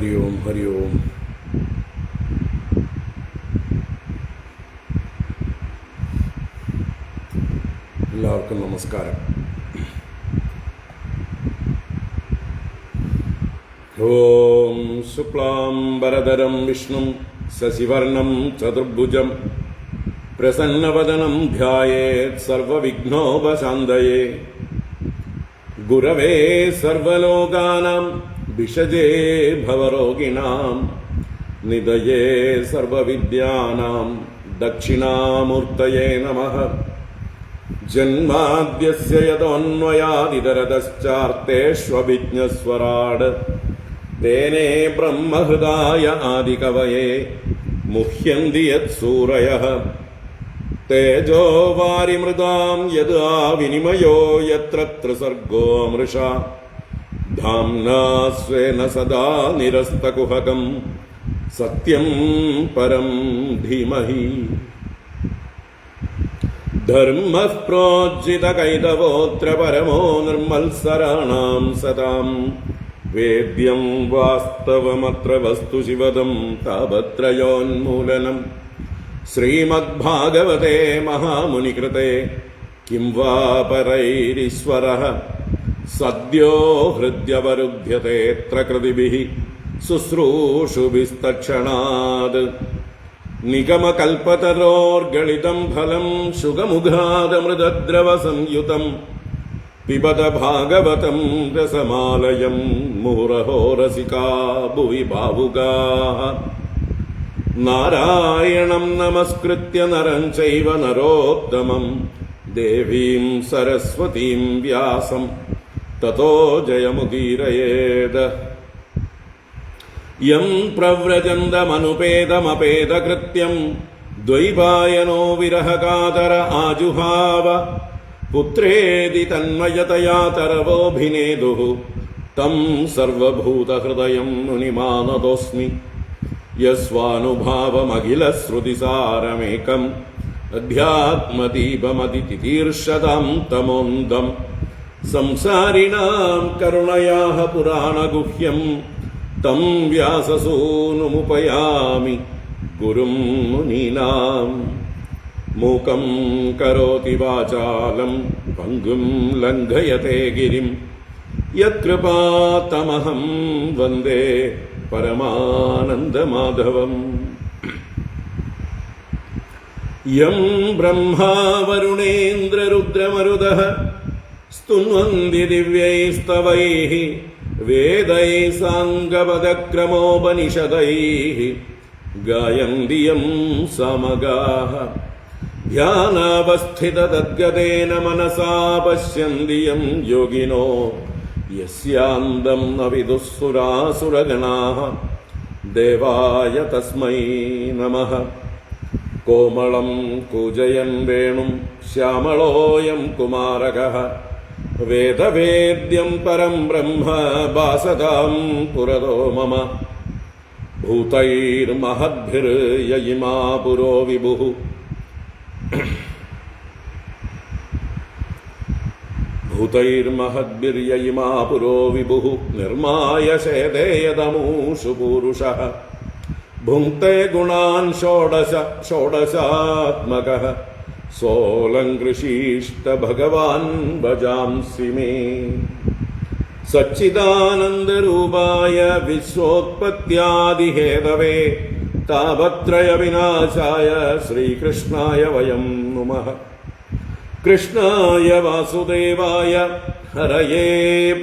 ഹരി ഓം ഹരി ഓം. എല്ലാവർക്കും നമസ്കാരം. ഓം ശുക്ലാംബരധരം വിഷ്ണും ശശിവർണം ചതുർഭുജം പ്രസന്നവദനം ധ്യായേത് സർവവിഘ്നോപശാന്തയേ. ഗുരവേ സർവലോകാനാം ഭിഷജേ ഭവരോഗിണാം നിധയേ സർവവിദ്യാനാം ദക്ഷിണാമൂർത്തയേ നമഃ. ജന്മാദ്യസ്യ യതോന്വയാദിതരതശ്ചാർത്തേഷ്വഭിജ്ഞസ്വരാട് തേനേ ബ്രഹ്മഹൃദായ ആദികവയേ മുഹ്യന്തി യത്സൂരയഃ. തേജോ വാരിമൃതാം യദാ വിനിമയോ യത്ര ത്രിസർഗോ മൃഷാ ധാംനാ സ്വേന സദാ നിരസ്തകുഹകം സത്യം പരം ധീമഹി. ധർമ്മഃ പ്രോജ്ജിതകൈതവോऽത്ര പരമോ നിർമ്മത്സരാണാം സതാം വേദ്യം വാസ്തവമത്ര വസ്തു ശിവദം താപത്രയോന്മൂലനം. ശ്രീമദ്ഭാഗവതേ മഹാമുനികൃതേ കിം വാ പരൈരീശ്വരഃ സദ്യോ ഹൃദ്യവരുധ്യതേത്ര കൃതിഭിഃ ശുശ്രൂഷുഭിസ്തക്ഷണാത്. നിഗമകൽപതരോർഗളിതം ഫലം ശുഗമുഖാദമൃതദ്രവസംയുതം പിബത ഭാഗവതം രസമാലയം മുഹുരഹോ രസികാ ഭുവി ഭാവുകാഃ. നാരായണം നമസ്കൃത്യ നരം ചൈവ നരോത്തമം ദേവീം സരസ്വതീം വ്യാസം തതോ ജയമുദീരയേത്. യം പ്രവ്രജന്തമനുപേതമപേതകൃത്യം ദ്വൈപായനോ വിരഹകാതര ആജുഹാവ. പുത്രേതി തന്മയതയാ തരവോഭിനേദുഃ തം സർവഭൂതഹൃദയം മുനിമാനതോസ്മി. യസ്വാനുഭാവമഖിലശ്രുതിസാരമേകം അധ്യാത്മദീപമതിതിതീർഷതാം തമോന്തം. സംസാരിണാം കരുണയാഃ പുരാണഗുഹ്യം തം വ്യാസസൂനുമുപയാമി ഗുരും മുനീനാം. മൂകം കരോതി വാചാലം പങ്കും ലംഘയത്തെ ഗിരിം യത്കൃപാതമഹം വന്ദേ പരമാനന്ദമാധവം. യം ബ്രഹ്മാ വരുണേന്ദ്രരുദ്രമരുതഃ സ്തുന്വന്തി ദിവ്യൈസ്തവൈഃ വേദൈഃ സാംഗപദക്രമോപനിഷദൈഃ ഗായന്തി യം സാമഗാഃ. ധ്യാനാവസ്ഥിതതദ്ഗതേന മനസാ പശ്യന്തി യം യോഗിനോ യസ്യാന്തം ന വിദുഃ സുരാസുരഗണാഃ. ദേവായ തസ്മൈ നമഃ. കോമളം കൂജയൻ വേണും ശ്യാമളോയം കുമാരകഃ വേദവേദ്യം പരം ബ്രഹ്മ ഭാസതാം പുരതോ മമ. ഭൂതൈർമഹദ്ഭിർയയിമാ പുരോ വിഭുഃ ഭൂതൈർമഹദ്ഭിർയയിമാ പുരോ വിഭുഃ നിർമായ ശേദേയതമൂഷു പൂരുഷഃ. ഭുങ്ക്തേ ഗുണാൻ ഷോഡശാത്മകഃ സോലങ്കൃഷീഷ്ട ഭഗവാൻ ഭജാംസി മേ. സച്ചിദാനന്ദരൂപായ വിശ്വോത്പത്യാദിഹേതവേ താപത്രയ വിനാശായ ശ്രീകൃഷ്ണായ വയം നുമഃ. കൃഷ്ണായ വാസുദേവായ ഹരയേ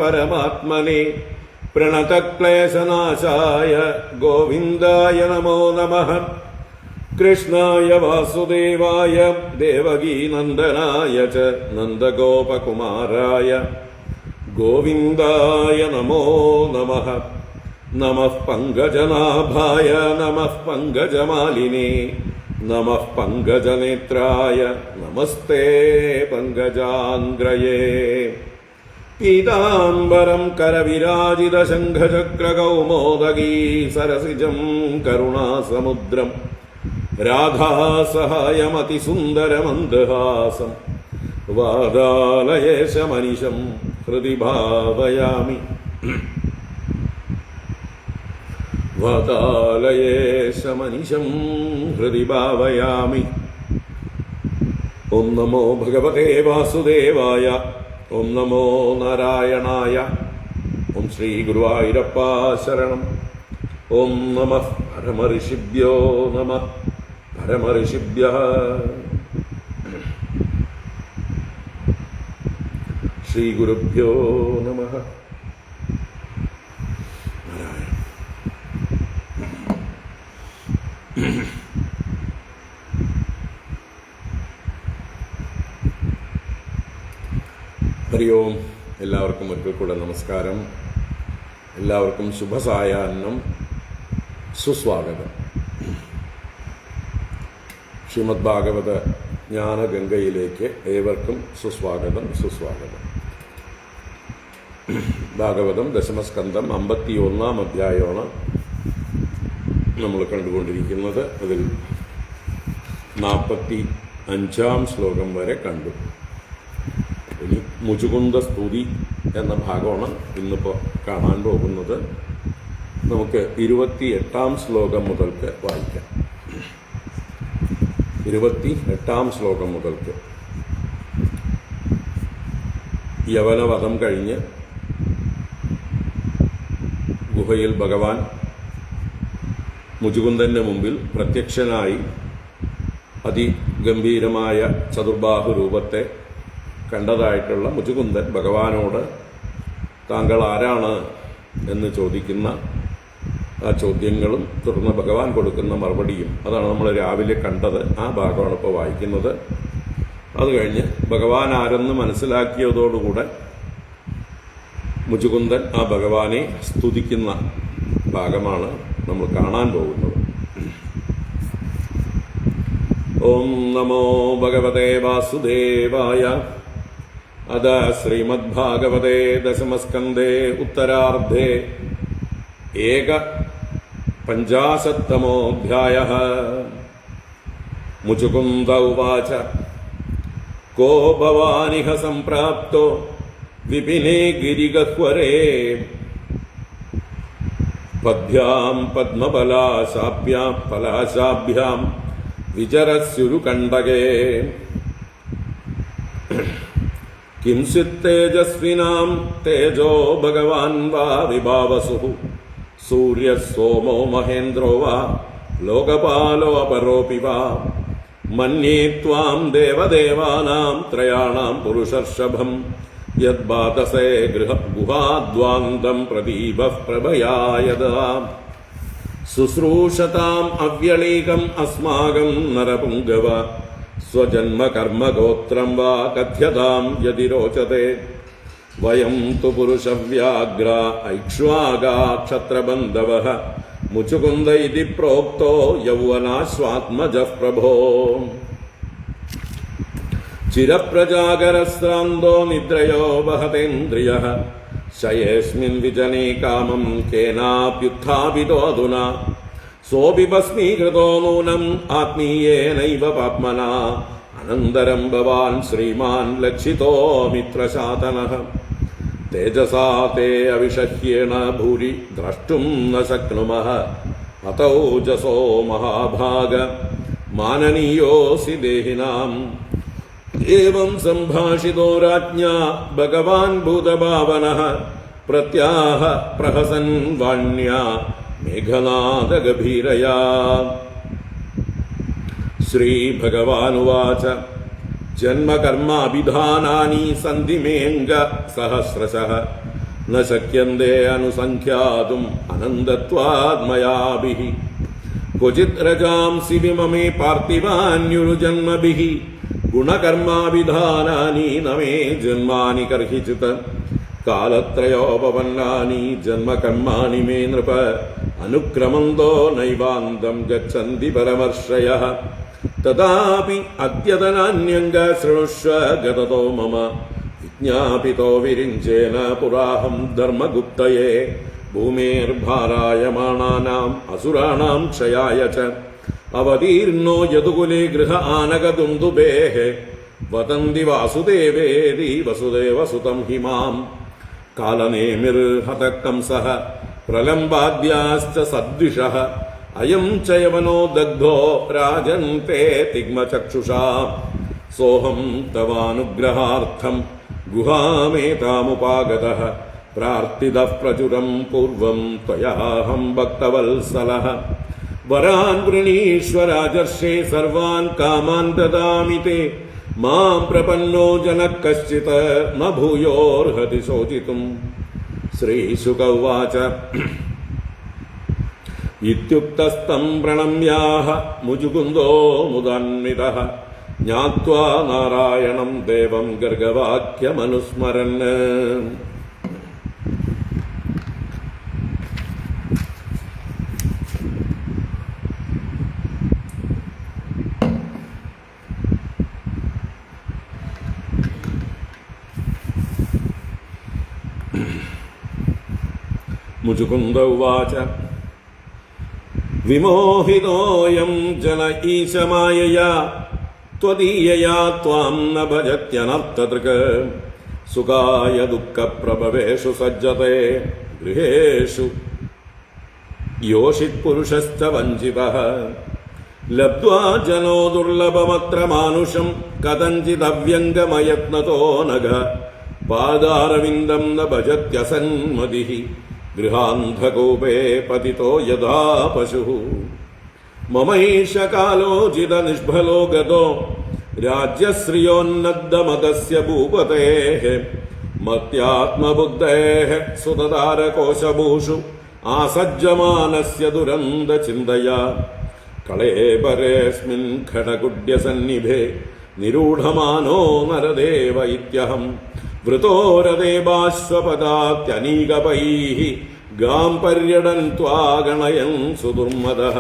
പരമാത്മനെ പ്രണതക്ലേശനാശായ ഗോവിന്ദായ നമോ നമഃ. കൃഷ്ണായ വാസുദേവായ ദേവകീനന്ദനായ ച നന്ദഗോപകുമാരായ ഗോവിന്ദായ നമോ നമഃ. നമഃ പങ്കജനാഭായ നമഃ പങ്കജമാലിനേ നമഃ പങ്കജനേത്രായ നമസ്തേ പങ്കജാംഗ്രയേ. പീതാംബരം കരവിരാജിത ശംഖചക്രകൗമോദഗീ സരസിജം കരുണാസമുദ്രം രാധാസഹായമതിസുന്ദരമന്ദഹാസം വാദാലയേശമനിശം ഹൃദി ഭാവയാമി. വാതാലയേ സമനിശം ഹൃദി ഭാവയാമി. ഓം നമോ ഭഗവതേ വാസുദേവായ. ഓം നമോ നാരായണായ. ഓം ശ്രീ ഗുരുവായൂരപ്പ ശരണം. ഓം നമഃ പരമഋഷിഭ്യോ നമഃ പരമഋഷിഭ്യഃ. ശ്രീ ഗുരുഭ്യോ നമഃ. ഹരി ഓം. എല്ലാവർക്കും ഒരിക്കൽ കൂടെ നമസ്കാരം. എല്ലാവർക്കും ശുഭസായാഹ്നം, സുസ്വാഗതം. ശ്രീമദ് ഭാഗവത ജ്ഞാനഗംഗയിലേക്ക് ഏവർക്കും സുസ്വാഗതം, സുസ്വാഗതം. ഭാഗവതം ദശമസ്കന്ധം 51-ാം അധ്യായമാണ് നമ്മൾ കണ്ടുകൊണ്ടിരിക്കുന്നത്. അതിൽ 45-ാം ശ്ലോകം വരെ കണ്ടു. ഇനി മുചുകുന്ദ സ്തുതി എന്ന ഭാഗമാണ് ഇന്നിപ്പോൾ കാണാൻ പോകുന്നത്. നമുക്ക് 28-ാം ശ്ലോകം മുതൽക്ക് വായിക്കാം. 28-ാം ശ്ലോകം മുതൽക്ക്. യവനവധം കഴിഞ്ഞ് ഗുഹയിൽ ഭഗവാൻ മുചുകുന്ദന്റെ മുമ്പിൽ പ്രത്യക്ഷനായി അതിഗംഭീരമായ ചതുർബാഹു രൂപത്തെ കണ്ടതായിട്ടുള്ള മുചുകുന്ദൻ ഭഗവാനോട് താങ്കൾ ആരാണ് എന്ന് ചോദിക്കുന്ന ആ ചോദ്യങ്ങളും തുടർന്ന് ഭഗവാൻ കൊടുക്കുന്ന മറുപടിയും അതാണ് നമ്മൾ രാവിലെ കണ്ടത്. ആ ഭാഗമാണ് ഇപ്പോൾ വായിക്കുന്നത്. അത് കഴിഞ്ഞ് ഭഗവാൻ ആരെന്ന് മനസ്സിലാക്കിയതോടുകൂടെ മുചുകുന്ദൻ ആ ഭഗവാനെ സ്തുതിക്കുന്ന ഭാഗമാണ് നമ്മൾ കാണാൻ പോകുന്നത്. ഓം നമോ ഭഗവതേ വാസുദേവായ. അത ശ്രീമദ്ഭാഗവതേ ദശമസ്കന്ധേ ഉത്തരാർദ്ധേ 51-തമോऽധ്യായഃ. മുചുകുന്ദ ഉവാച. കോ ഭവാനിഹ സംപ്രാപ്തോ വിപിനേ ഗിരിഗഹ്വരേ പദ്ഭ്യാം പലാശാഭ്യാം വിചരസ്യുരുകണ്ഠകേ. കിംചിത് തേജസ്വിനാം തേജോ ഭഗവാൻ വാ വിഭാവസുഃ. സൂര്യഃ സോമോ മഹേന്ദ്രോ വാ ലോകപാലോ അപരോപി വാ. മന്യേ ത്വാം ദേവദേവാനാം ത്രയാണാം പുരുഷർഷഭം. യദ്ബാധസേ ഗുഹാദ്വാന്തം പ്രദീപഃ പ്രഭയായതാ. ശുശ്രൂഷതാം അവ്യളീകം അസ്മാകം നരപുംഗവ. സ്വജന്മ കർമ്മഗോത്രം വാ കഥ്യതാം യദി രോചതേ. വയം തു പുരുഷവ്യാഗ്ര ഐക്ഷ്വാകാ ക്ഷത്രബന്ധവഃ. മുചുകുന്ദ ഇതി പ്രോക്തോ യൗവനാശ്വാത്മജഃ പ്രഭോ. ചിരപ്രജാഗരശ്രാന്തോ നിദ്രയോ വഹതേന്ദ്രിയഃ. ശയേസ്മിൻ വിജനേ കാമം കേനാപ്യുത്ഥാപിതോ അധുനാ. സോപി ഭസ്മീകൃതോ നൂനം ആത്മീയേനൈവ പാപ്മനാ. അനന്തരം ഭവാൻ ശ്രീമാൻ ലക്ഷിതോ മിത്രശാതനഃ. തേജസാ തേ അവിഷഹ്യേണ ഭൂരി ദ്രഷ്ടും ന ശക്നുമഃ. അതൗജസോ മഹാഭാഗ മാനനീയോസി ദേഹിനാം. ഏവം സംഭാഷിതോ രാജ്ഞാ ഭഗവാൻ ഭൂതഭാവനഃ. പ്രത്യാഹ പ്രഹസൻ വാണ്യാ മേഘനാദഗഭീരയാ. ശ്രീഭഗവാനുവാച. ജന്മകർമാഭിധാനാനി സന്തി മേംഗ സഹസ്രശഃ. ന ശക്യന്തെ അനുസംഖ്യാതും അനന്തത്വാദ് മയാഭിഃ. ക്വചിത് രജാംസി വിമമേ പാർത്ഥിവാന്യുരുജന്മഭിഃ. ഗുണകർമാഭിധാനാനി നമേ ജന്മാനി കർഹിചിത്. കാലത്രയോപപന്നാനി ജന്മകർമാണി മേ നൃപ. അനുക്രമന്തോ നൈവാന്തം ഗച്ഛന്തി പരമർഷയഃ. തഥാപി അദ്യതനാന്യംഗ ശൃണുഷ്വ ഗതതോ മമ. വിജ്ഞാപിതോ വിരിഞ്ചേന പുരാഹം ധർമ്മഗുപ്തയേ. ഭൂമേർഭാരായമാണാനാം അസുരാണാം ക്ഷയായ ച. അവതീർണോ യദുകുലേ ഗൃഹ ആനകദുന്ദുഭേഃ. വദന്തി വാസുദേവേതി വസുദേവസുതം ഹിമാം. കാലനേമിർഹത കംസഃ പ്രലംബാദ്യാശ്ച സദ്വിഷഃ അയം ച യവനോ ദഗ്ധോ രാജന്തെ തിഗ്മചക്ഷുഷാ സോഹം തവാനുഗ്രഹാർത്ഥം ഗുഹാമേതാമുപാഗതഃ പ്രാർത്ഥിതഃ പ്രചുരം പൂർവം ത്വയാഹം ഭക്തവത്സലഃ വരാൻ വൃണീഷ്വ രാജർഷേ സർവാൻ കാമാൻ ദദാമി തേ മാം പ്രപന്നോ ജനഃ കശ്ചിത് ന ഭൂയോർഹതി ശോചിതും. ശ്രീശുക ഉവാച ഇത്യുക്തസ്തം പ്രണമ്യാഹ മുചുകുന്ദോ മുദാന്വിതഃ ജ്ഞാത്വാ നാരായണം ദേവം ഗർഗവാക്യമനുസ്മരൻ. മുചുകുന്ദ ഉവാച വിമോഹിതോയം ജന ഈശമായയാ ത്വദീയയാ ത്വാം ന ഭജത്യനർത്ഥദൃക് സുഖായ ദുഃഖപ്രഭവേഷു സജ്ജതേ ഗൃഹേഷു യോഷിത് പുരുഷശ്ച വഞ്ചിതഃ ലബ്ധ്വാ ജനോ ദുർലഭമത്ര മാനുഷം കഥഞ്ചിദവ്യംഗമയത്നതോ നഘ പാദാരവിന്ദം ന ഭജത്യസന്മതിഃ ഗൃഹാന്ധകൂപേ പതിതോ യഥാ പശുഃ. മമൈഷ കാലോചിത നിഷ്ഫലോ ഗതോ രാജ്യശ്രിയോന്നദ്ദമദസ്യ ഭൂപതേഃ മത്യാത്മബുദ്ധേഃ സുതതാരകോശഭൂഷു ആസജ്ജമാനസ്യ ദുരന്തചിന്തയാ കളേബരേസ്മിൻ ഖഡഗുഡ്യസന്നിഭേ നിരൂഢമാനോ നരദേവ ഇത്യഹം വൃതോരദേവാശ്വപദാത്യനീകപൈഃ ഗാം പര്യടൻ ത്വാഗണയൻ സുദുർമദഃ.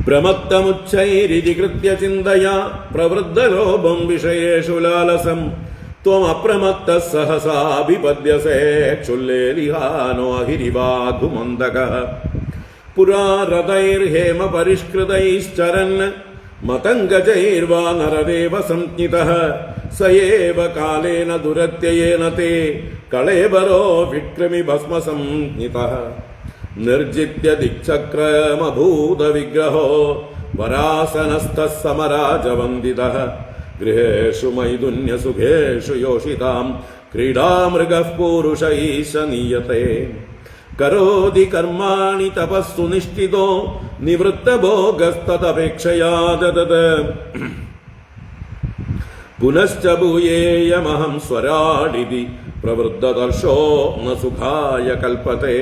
പ്രമത്തമുച്ചൈരിതികൃത്യ ചിന്തയാ പ്രവൃദ്ധലോഭം വിഷയേഷു ലാലസം ത്വമപ്രമത്തഃ സഹസാഭിപദ്യസേ ക്ഷുല്ലേലിഹാനോ അഹിരിവാഘുമന്തകഃ. പുരാ രഥൈർഹേമ പരിഷ്കൃതൈശ്ചരൻ മതംഗജൈർവാ നരദേവ സംജ്ഞിതഃ സ ഏവ കാലേന ദുരത്യയേന തേ കളേബരോ വിക്രമി ഭസ്മസംജ്ഞിതഃ. നിർജിത്യ ദിക്ചക്രമഭൂത വിഗ്രഹോ വരാസനസ്ഥഃ സമരാജവന്ദിതഃ ഗൃഹേഷു മൈഥുന്യസുഖേഷു യോഷിതാം ക്രീഡാമൃഗഃ പൂരുഷ ഈശ നീയത്തെ. കരോതി കർമാണി തപസ്സു നിഷ്ഠിതോ നിവൃത്തഭോഗസ്തദപേക്ഷയാ ദദത്. പുനശ്ച ഭൂയേയമഹം സ്വരാടിതി പ്രവൃദ്ധദർശോ ന സുഖായ കൽപ്പത്തെ.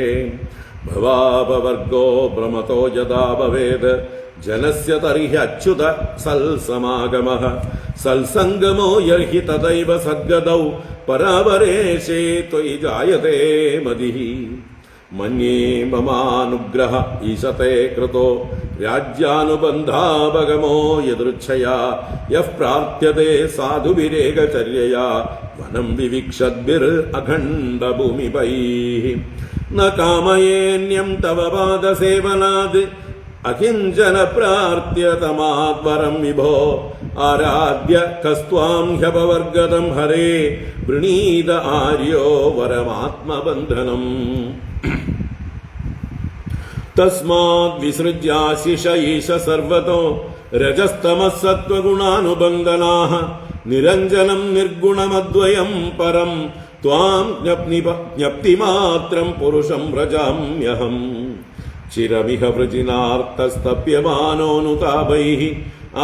ഭവാപവർഗോ ഭ്രമതോ യഥാ ഭവേത് ജനസ്യ തർഹി അച്യുത സൽസമാഗമഃ. സൽസംഗമോ യർഹി തദൈവ സദ്ഗതൗ പരാപരേശേ ത്വയി ജായതേ മതിഃ. മന്യേ മമാനുഗ്രഹ ഈശത്തെ കൃതോ രാജ്യാനുബന്ധാപഗമോ യദൃച്ഛയാ യഃ പ്രാർത്ഥ്യതേ സാധുവിരേകചര്യയാ വനം വിവിക്ഷദ്ഭിർ അഖണ്ഡഭൂമിപൈഃ. ന കാമയേന്യം തവ പാദസേവനാത് അകിഞ്ചന പ്രാർത്ഥ്യതമാത്പരം വിഭോ. ആരാധ്യ കസ്ത്വാം ഹ്യപവർഗതം ഹരേ വൃണീത ആര്യോ വരമാത്മബന്ധനം. തസ്മാദ് വിസൃജ്യാശിഷ ഈശ സർവതോ രജസ്തമഃ സത്വഗുണാനുബന്ധനാഃ. നിരഞ്ജനം നിർഗുണമദ്വയം പരം ത്വാം ജ്ഞപ്തിമാത്രം പുരുഷം വ്രജാമ്യഹം. ചിരമിഹ വൃജിനാർത്തസ്തപ്യമാനോനുതാപൈഃ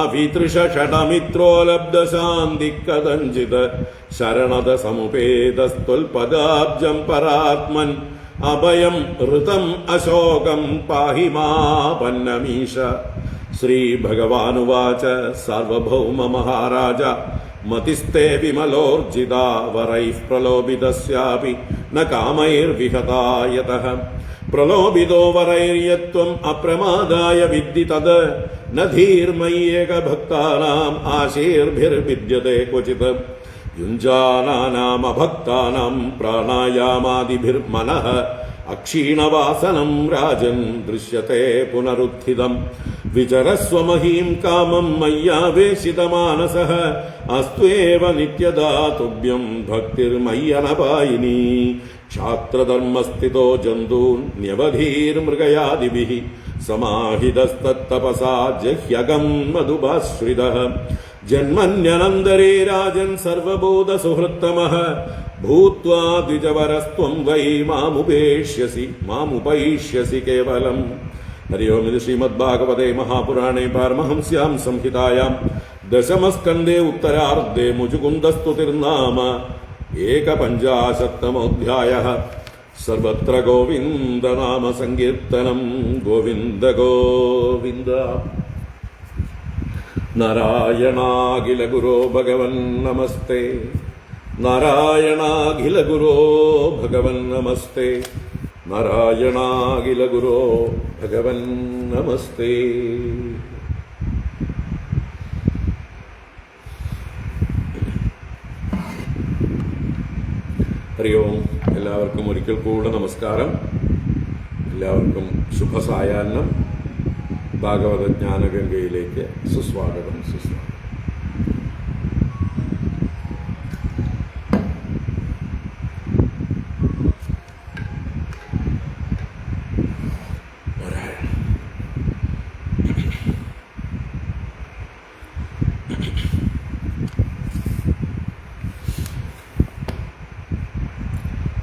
അഭിതൃഷഷടമിത്രോ ലബ്ധശാന്തിഃ കഥഞ്ചിത് ശരണദ സമുപേതസ്ത്വൽപദാബ്ജം പരാത്മൻ അഭയം ഋതം അശോകം പാഹി മാപന്നമീശ. ശ്രീഭഗവാനുവാച സാർവഭൗമ മഹാരാജ മതിസ്തേ വിമലോർജിതാ വരൈഃ പ്രലോഭിതസ്യാപി ന കാമൈർവിഹതാ യതഃ. പ്രലോഭിതോ വരൈര്യത്വം അപ്രമാദായ വിദ്ധി തത് ന ധീർമയ്യേകഭക്താനാം ആശീർഭിർവിദ്യത്തെ ക്വചിത്. യുഞ്ജാനാനാമഭക്താനാം പ്രാണായാമാദിഭിർമനഃ അക്ഷീണവാസനം രാജൻ ദൃശ്യത്തെ പുനരുത്ഥിതം. വിചരസ്വ മഹീം കാമം മയ്യാവേശിതമാനസഃ അസ്ത്വേവ നിത്യദാ തുഭ്യം ഭക്തിർമയ്യനപായിനി. ക്ഷാത്രധർമ്മസ്ഥിതോ ജന്തൂൻ ന്യവധീർമൃഗയാദിഭിഃ സമാഹിതസ്തത്തപസാ ജഹ്യകം മധുഭാശ്രിതഃ ജന്മന്യനന്തരേ രാജൻ സർവബോധസുഹൃത്തമഃ ഭൂത്വാ ദ്വിജവരസ്ത്വം വൈ മാമുപൈഷ്യസി കേവലം. ഹരി ഓം. ഇത് ശ്രീമദ്ഭാഗവതേ മഹാപുരാണേ പാരമഹംസ്യാം സംഹിതായാം ദശമസ്കന്ധേ ഉത്തരാർദ്ധേ മുചുകുന്ദസ്തുതിർനാമ ഏകപഞ്ചാശത്തമോऽധ്യായഃ. സർവത്ര ഗോവിന്ദനാമ സങ്കീർത്തനം. ഗോവിന്ദ ഗോവിന്ദ. നാരായണാഖില ഗുരോ ഭഗവൻ നമസ്തേ. നാരായണാഖില ഗുരോ ഭഗവൻ നമസ്തേ. നാരായണാഖില ഗുരോ ഭഗവൻ നമസ്തേ. ഹരി ഓം. എല്ലാവർക്കും ഒരിക്കൽ കൂടെ നമസ്കാരം. എല്ലാവർക്കും ശുഭസായാഹ്നം. ഭാഗവത ജ്ഞാനഗംഗയിലേക്ക് സുസ്വാഗതം.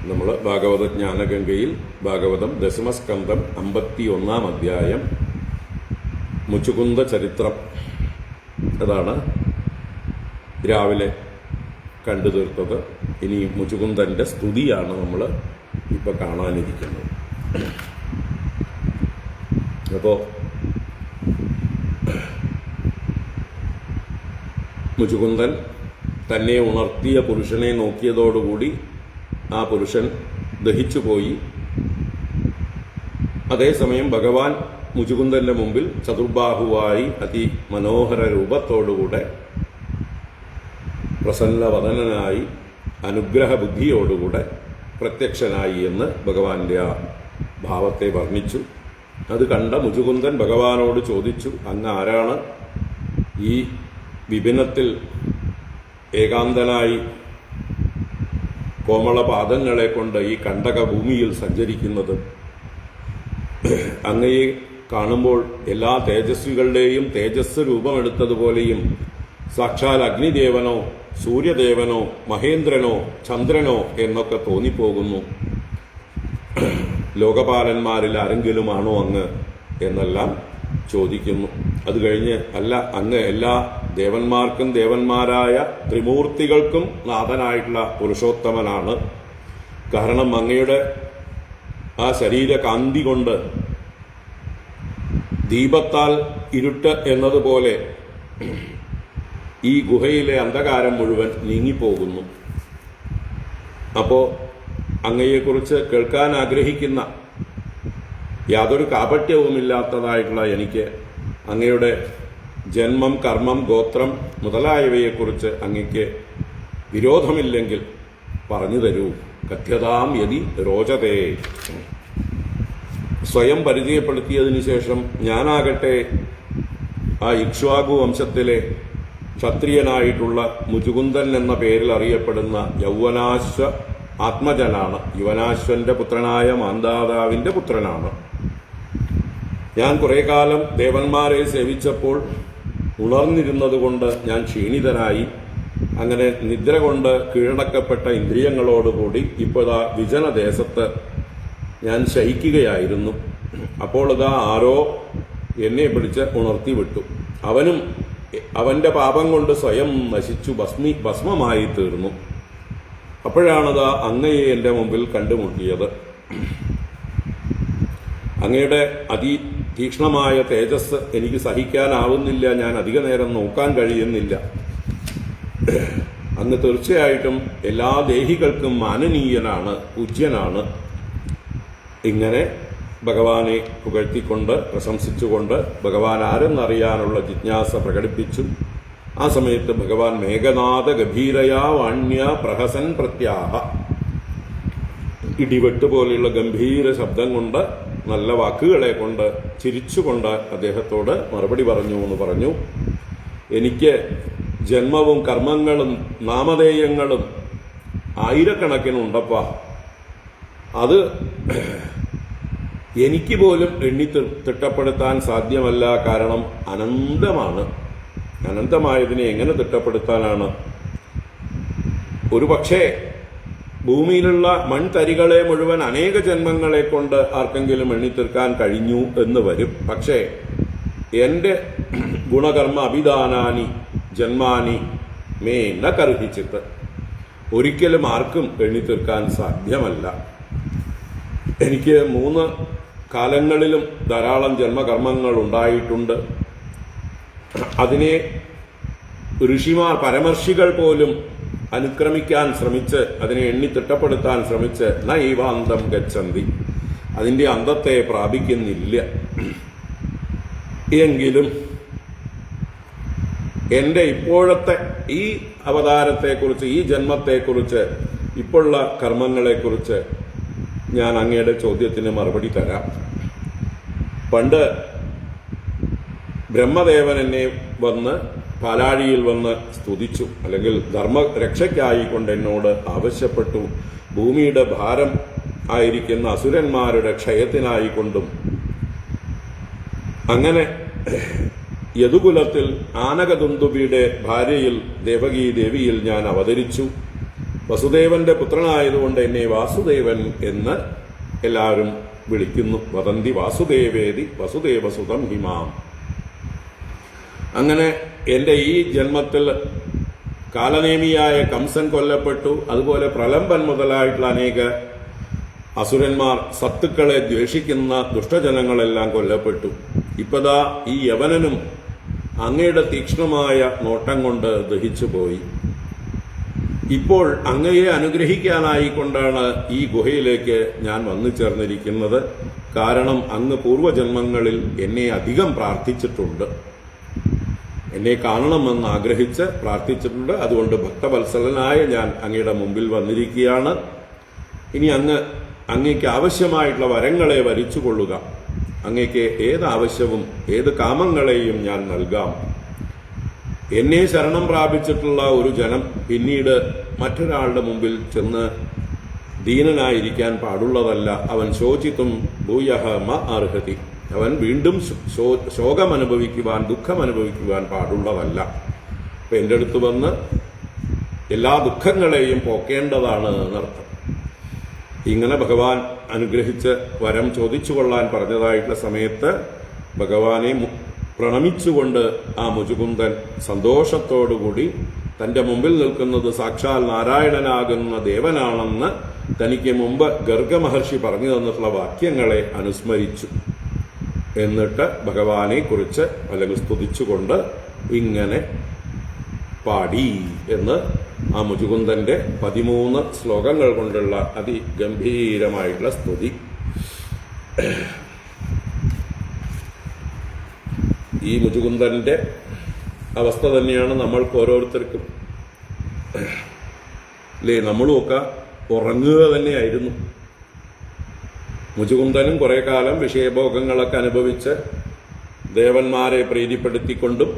നമ്മൾ ഭാഗവത ജ്ഞാനഗംഗയിൽ ഭാഗവതം ദശമസ്കന്ധം 51-ാം അധ്യായം മുചുകുന്ദ ചരിത്രം, അതാണ് രാവിലെ കണ്ടു തീർത്തത്. ഇനി മുചുകുന്ദന്റെ സ്തുതിയാണ് നമ്മൾ ഇപ്പൊ കാണാനിരിക്കുന്നത്. അപ്പോ മുചുകുന്ദൻ തന്നെ ഉണർത്തിയ പുരുഷനെ നോക്കിയതോടുകൂടി ആ പുരുഷൻ ദഹിച്ചുപോയി. അതേസമയം ഭഗവാൻ മുചുകുന്ദന്റെ മുമ്പിൽ ചതുർബാഹുവായി അതിമനോഹര രൂപത്തോടുകൂടെ പ്രസന്നവദനായി അനുഗ്രഹ ബുദ്ധിയോടുകൂടെ പ്രത്യക്ഷനായി എന്ന് ഭഗവാന്റെ ആ ഭാവത്തെ വർണ്ണിച്ചു. അത് കണ്ട മുചുകുന്ദൻ ഭഗവാനോട് ചോദിച്ചു, അങ്ങ് ആരാണ് ഈ വിപിനത്തിൽ ഏകാന്തനായി കോമളപാദങ്ങളെ കൊണ്ട് ഈ കണ്ടക ഭൂമിയിൽ സഞ്ചരിക്കുന്നത്? അങ്ങയെ കാണുമ്പോൾ എല്ലാ തേജസ്വികളുടെയും തേജസ് രൂപമെടുത്തതുപോലെയും സാക്ഷാൽ അഗ്നിദേവനോ സൂര്യദേവനോ മഹേന്ദ്രനോ ചന്ദ്രനോ എന്നൊക്കെ തോന്നിപ്പോകുന്നു. ലോകപാലന്മാരിൽ ആരെങ്കിലുമാണോ അങ്ങ് എന്നെല്ലാം ചോദിക്കുന്നു. അത് കഴിഞ്ഞ്, അല്ല, അങ്ങ് എല്ലാ ദേവന്മാർക്കും ദേവന്മാരായ ത്രിമൂർത്തികൾക്കും നാഥനായിട്ടുള്ള പുരുഷോത്തമനാണ്. കാരണം അങ്ങയുടെ ആ ശരീരകാന്തി കൊണ്ട് ദീപത്താൽ ഇരുട്ട് എന്നതുപോലെ ഈ ഗുഹയിലെ അന്ധകാരം മുഴുവൻ നീങ്ങിപ്പോകുന്നു. അപ്പോ അങ്ങയെക്കുറിച്ച് കേൾക്കാൻ ആഗ്രഹിക്കുന്ന, യാതൊരു കാപട്യവുമില്ലാത്തതായിട്ടുള്ള എനിക്ക് അങ്ങയുടെ ജന്മം, കർമ്മം, ഗോത്രം മുതലായവയെക്കുറിച്ച് അങ്ങയ്ക്ക് വിരോധമില്ലെങ്കിൽ പറഞ്ഞു തരൂ. കഥ്യതാം യതി രോചതേ. സ്വയം പരിചയപ്പെടുത്തിയതിനു ശേഷം, ഞാനാകട്ടെ ആ ഇക്ഷ്വാകു വംശത്തിലെ ക്ഷത്രിയനായിട്ടുള്ള മുചുകുന്ദൻ എന്ന പേരിൽ അറിയപ്പെടുന്ന യൗവനാശ്വ ആത്മജനാണ്. യുവനാശ്വന്റെ പുത്രനായ മാന്ധാതാവിന്റെ പുത്രനാണ്. ഞാൻ കുറെ കാലം ദേവന്മാരെ സേവിച്ചപ്പോൾ ഉണർന്നിരുന്നതുകൊണ്ട് ഞാൻ ക്ഷീണിതനായി. അങ്ങനെ നിദ്ര കൊണ്ട് കീഴടക്കപ്പെട്ട ഇന്ദ്രിയങ്ങളോടുകൂടി ഇപ്പോഴാ വിജനദേശത്ത് ഞാൻ ശയിക്കുകയായിരുന്നു. അപ്പോൾ ഇതാ ആരോ എന്നെ പിടിച്ച് ഉണർത്തി വിട്ടു. അവനും അവന്റെ പാപം കൊണ്ട് സ്വയം നശിച്ചു ഭസ്മമായി തീർന്നു. അപ്പോഴാണതാ അങ്ങയെ എൻ്റെ മുമ്പിൽ കണ്ടുമുട്ടിയത്. അങ്ങയുടെ അതിതീക്ഷ്ണമായ തേജസ് എനിക്ക് സഹിക്കാനാവുന്നില്ല. ഞാൻ അധിക നേരം നോക്കാൻ കഴിയുന്നില്ല. അങ്ങ് തീർച്ചയായിട്ടും എല്ലാ ദേഹികൾക്കും മാനനീയനാണ്, പൂജ്യനാണ്. ഇങ്ങനെ ഭഗവാനെ പുകഴ്ത്തിക്കൊണ്ട് പ്രശംസിച്ചുകൊണ്ട് ഭഗവാൻ ആരെന്നറിയാനുള്ള ജിജ്ഞാസ പ്രകടിപ്പിച്ചു. ആ സമയത്ത് ഭഗവാൻ മേഘനാഥ ഗംഭീരയാ വാണ്യ പ്രഹസൻ പ്രത്യാഹ, ഇടിവെട്ട് പോലെയുള്ള ഗംഭീര ശബ്ദം കൊണ്ട്, നല്ല വാക്കുകളെ കൊണ്ട്, ചിരിച്ചുകൊണ്ട് അദ്ദേഹത്തോട് മറുപടി പറഞ്ഞു എന്ന് പറഞ്ഞു. എനിക്ക് ജന്മവും കർമ്മങ്ങളും നാമധേയങ്ങളും ആയിരക്കണക്കിനുണ്ടപ്പാ. അത് എനിക്ക് പോലും എണ്ണി തിട്ടപ്പെടുത്താൻ സാധ്യമല്ല. കാരണം അനന്തമാണ്. അനന്തമായതിനെ എങ്ങനെ തിട്ടപ്പെടുത്താനാണ്? ഒരു പക്ഷേ ഭൂമിയിലുള്ള മൺതരികളെ മുഴുവൻ അനേക ജന്മങ്ങളെ കൊണ്ട് ആർക്കെങ്കിലും എണ്ണിത്തീർക്കാൻ കഴിഞ്ഞു എന്ന് വരും. പക്ഷേ എന്റെ ഗുണകർമ്മ അഭിദാനാനി ജന്മാനി മേ ന കർഹിച്ചിട്ട് ഒരിക്കലും ആർക്കും എണ്ണിത്തീർക്കാൻ സാധ്യമല്ല. എനിക്ക് 3 കാലങ്ങളിലും ധാരാളം ജന്മകർമ്മങ്ങൾ ഉണ്ടായിട്ടുണ്ട്. അതിനെ ഋഷിമാർ പരമർഷികൾ പോലും അനുക്രമിക്കാൻ ശ്രമിച്ച് അതിനെ എണ്ണിത്തിട്ടപ്പെടുത്താൻ ശ്രമിച്ച് നൈവാന്തം ഗച്ഛന്തി, അതിന്റെ അന്തത്തെ പ്രാപിക്കുന്നില്ല. എങ്കിലും എന്റെ ഇപ്പോഴത്തെ ഈ അവതാരത്തെക്കുറിച്ച്, ഈ ജന്മത്തെക്കുറിച്ച്, ഇപ്പോഴുള്ള കർമ്മങ്ങളെക്കുറിച്ച് ഞാൻ അങ്ങയുടെ ചോദ്യത്തിന് മറുപടി തരാം. പണ്ട് ബ്രഹ്മദേവൻ എന്നെ വന്ന് പാലാഴിയിൽ വന്ന് സ്തുതിച്ചു, അല്ലെങ്കിൽ ധർമ്മരക്ഷയ്ക്കായിക്കൊണ്ട് എന്നോട് ആവശ്യപ്പെട്ടു. ഭൂമിയുടെ ഭാരം ആയിരിക്കുന്ന അസുരന്മാരുടെ ക്ഷയത്തിനായിക്കൊണ്ടും അങ്ങനെ യദുകുലത്തിൽ ആനകദുന്ദുബിയുടെ ഭാര്യയിൽ ദേവകീ ദേവിയിൽ ഞാൻ അവതരിച്ചു. വസുദേവന്റെ പുത്രനായതുകൊണ്ട് എന്നെ വാസുദേവൻ എന്ന് എല്ലാവരും വിളിക്കുന്നു. വദന്തി വാസുദേവേതി വസുദേവസുതം ഹിമാം. അങ്ങനെ എന്റെ ഈ ജന്മത്തിൽ കാലനേമിയായ കംസൻ കൊല്ലപ്പെട്ടു. അതുപോലെ പ്രലംബൻ മുതലായിട്ടുള്ള അനേക അസുരന്മാർ, സത്തുക്കളെ ദ്വേഷിക്കുന്ന ദുഷ്ടജനങ്ങളെല്ലാം കൊല്ലപ്പെട്ടു. ഇപ്പതാ ഈ യവനനും അങ്ങയുടെ തീക്ഷ്ണമായ നോട്ടം കൊണ്ട് ദഹിച്ചുപോയി. ഇപ്പോൾ അങ്ങയെ അനുഗ്രഹിക്കാനായിക്കൊണ്ടാണ് ഈ ഗുഹയിലേക്ക് ഞാൻ വന്നു ചേർന്നിരിക്കുന്നത്. കാരണം അങ്ങ് പൂർവജന്മങ്ങളിൽ എന്നെ അധികം പ്രാർത്ഥിച്ചിട്ടുണ്ട്, എന്നെ കാണണമെന്ന് ആഗ്രഹിച്ച് പ്രാർത്ഥിച്ചിട്ടുണ്ട്. അതുകൊണ്ട് ഭക്തവത്സലനായ ഞാൻ അങ്ങയുടെ മുമ്പിൽ വന്നിരിക്കുകയാണ്. ഇനി അങ്ങയ്ക്ക് ആവശ്യമായിട്ടുള്ള വരങ്ങളെ വരിച്ചുകൊള്ളുക. അങ്ങയ്ക്ക് ഏത് ആവശ്യവും ഏത് കാമങ്ങളെയും ഞാൻ നൽകാം. എന്നെ ശരണം പ്രാപിച്ചിട്ടുള്ള ഒരു ജനം പിന്നീട് മറ്റൊരാളുടെ മുമ്പിൽ ചെന്ന് ദീനനായിരിക്കാൻ പാടുള്ളതല്ല. അവൻ ശോചിത്തും ഭൂയഹ മ അർഹതി. അവൻ വീണ്ടും ശോകമനുഭവിക്കുവാൻ, ദുഃഖമനുഭവിക്കുവാൻ പാടുള്ളതല്ല. അപ്പൊ എൻ്റെ അടുത്ത് വന്ന് എല്ലാ ദുഃഖങ്ങളെയും പോക്കേണ്ടതാണ് എന്നർത്ഥം. ഇങ്ങനെ ഭഗവാൻ അനുഗ്രഹിച്ച് വരം ചോദിച്ചു കൊള്ളാൻ പറഞ്ഞതായിട്ടുള്ള സമയത്ത് ഭഗവാനെ പ്രണമിച്ചുകൊണ്ട് ആ മുചുകുന്ദൻ സന്തോഷത്തോടുകൂടി തന്റെ മുമ്പിൽ നിൽക്കുന്നത് സാക്ഷാൽ നാരായണനാകുന്ന ദേവനാണെന്ന് തനിക്ക് മുമ്പ് ഗർഗമഹർഷി പറഞ്ഞു തന്നിട്ടുള്ള വാക്യങ്ങളെ അനുസ്മരിച്ചു. എന്നിട്ട് ഭഗവാനെ കുറിച്ച് അല്ലെങ്കിൽ സ്തുതിച്ചുകൊണ്ട് ഇങ്ങനെ പാടി എന്ന് ആ മുചുകുന്ദന്റെ 13 ശ്ലോകങ്ങൾ കൊണ്ടുള്ള അതിഗംഭീരമായിട്ടുള്ള സ്തുതി. ഈ മുചുകുന്ദന്റെ അവസ്ഥ തന്നെയാണ് നമ്മൾക്ക് ഓരോരുത്തർക്കും. അല്ലേ, നമ്മളുമൊക്കെ ഉറങ്ങുക തന്നെയായിരുന്നു. മുചുകുന്ദനും കുറെ കാലം വിഷയഭോഗങ്ങളൊക്കെ അനുഭവിച്ച് ദേവന്മാരെ പ്രീതിപ്പെടുത്തിക്കൊണ്ടും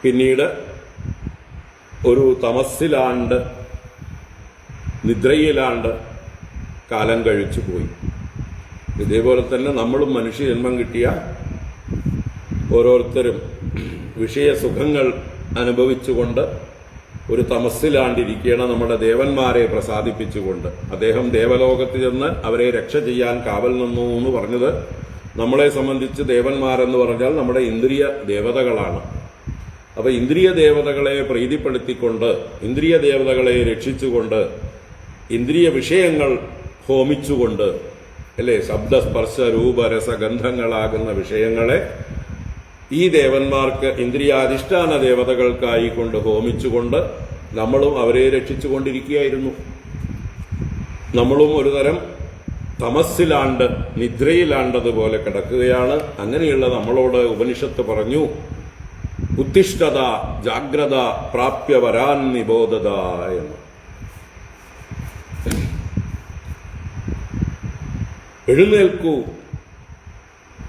പിന്നീട് ഒരു തമസ്സിലാണ്ട് നിദ്രയിലാണ്ട് കാലം കഴിച്ചു പോയി. ഇതേപോലെ തന്നെ നമ്മളും മനുഷ്യജന്മം കിട്ടിയ ഓരോരുത്തരും വിഷയസുഖങ്ങൾ അനുഭവിച്ചുകൊണ്ട് ഒരു തമസ്സിലാണ്ടിരിക്കുകയാണ് നമ്മുടെ ദേവന്മാരെ പ്രസാദിപ്പിച്ചുകൊണ്ട്. അദ്ദേഹം ദേവലോകത്ത് ചെന്ന് അവരെ രക്ഷ ചെയ്യാൻ കാവൽ നിന്നു എന്ന് പറഞ്ഞത് നമ്മളെ സംബന്ധിച്ച് ദേവന്മാരെന്ന് പറഞ്ഞാൽ നമ്മുടെ ഇന്ദ്രിയ ദേവതകളാണ്. അപ്പൊ ഇന്ദ്രിയ ദേവതകളെ പ്രീതിപ്പെടുത്തിക്കൊണ്ട്, ഇന്ദ്രിയ ദേവതകളെ രക്ഷിച്ചുകൊണ്ട്, ഇന്ദ്രിയ വിഷയങ്ങൾ ഹോമിച്ചുകൊണ്ട്, അല്ലേ, ശബ്ദസ്പർശ രൂപരസഗന്ധങ്ങളാകുന്ന വിഷയങ്ങളെ ഈ ദേവന്മാർക്ക് ഇന്ദ്രിയാധിഷ്ഠാന ദേവതകൾക്കായിക്കൊണ്ട് ഹോമിച്ചുകൊണ്ട് നമ്മളും അവരെ രക്ഷിച്ചുകൊണ്ടിരിക്കുകയായിരുന്നു. നമ്മളും ഒരുതരം തമസ്സിലാണ്ട് നിദ്രയിലാണ്ടതുപോലെ കിടക്കുകയാണ്. അങ്ങനെയുള്ള നമ്മളോട് ഉപനിഷത്ത് പറഞ്ഞു, ഉത്തിഷ്ഠത ജാഗ്രത പ്രാപ്യ വരാൻ നിബോധത എന്ന്. എഴുന്നേൽക്കൂ,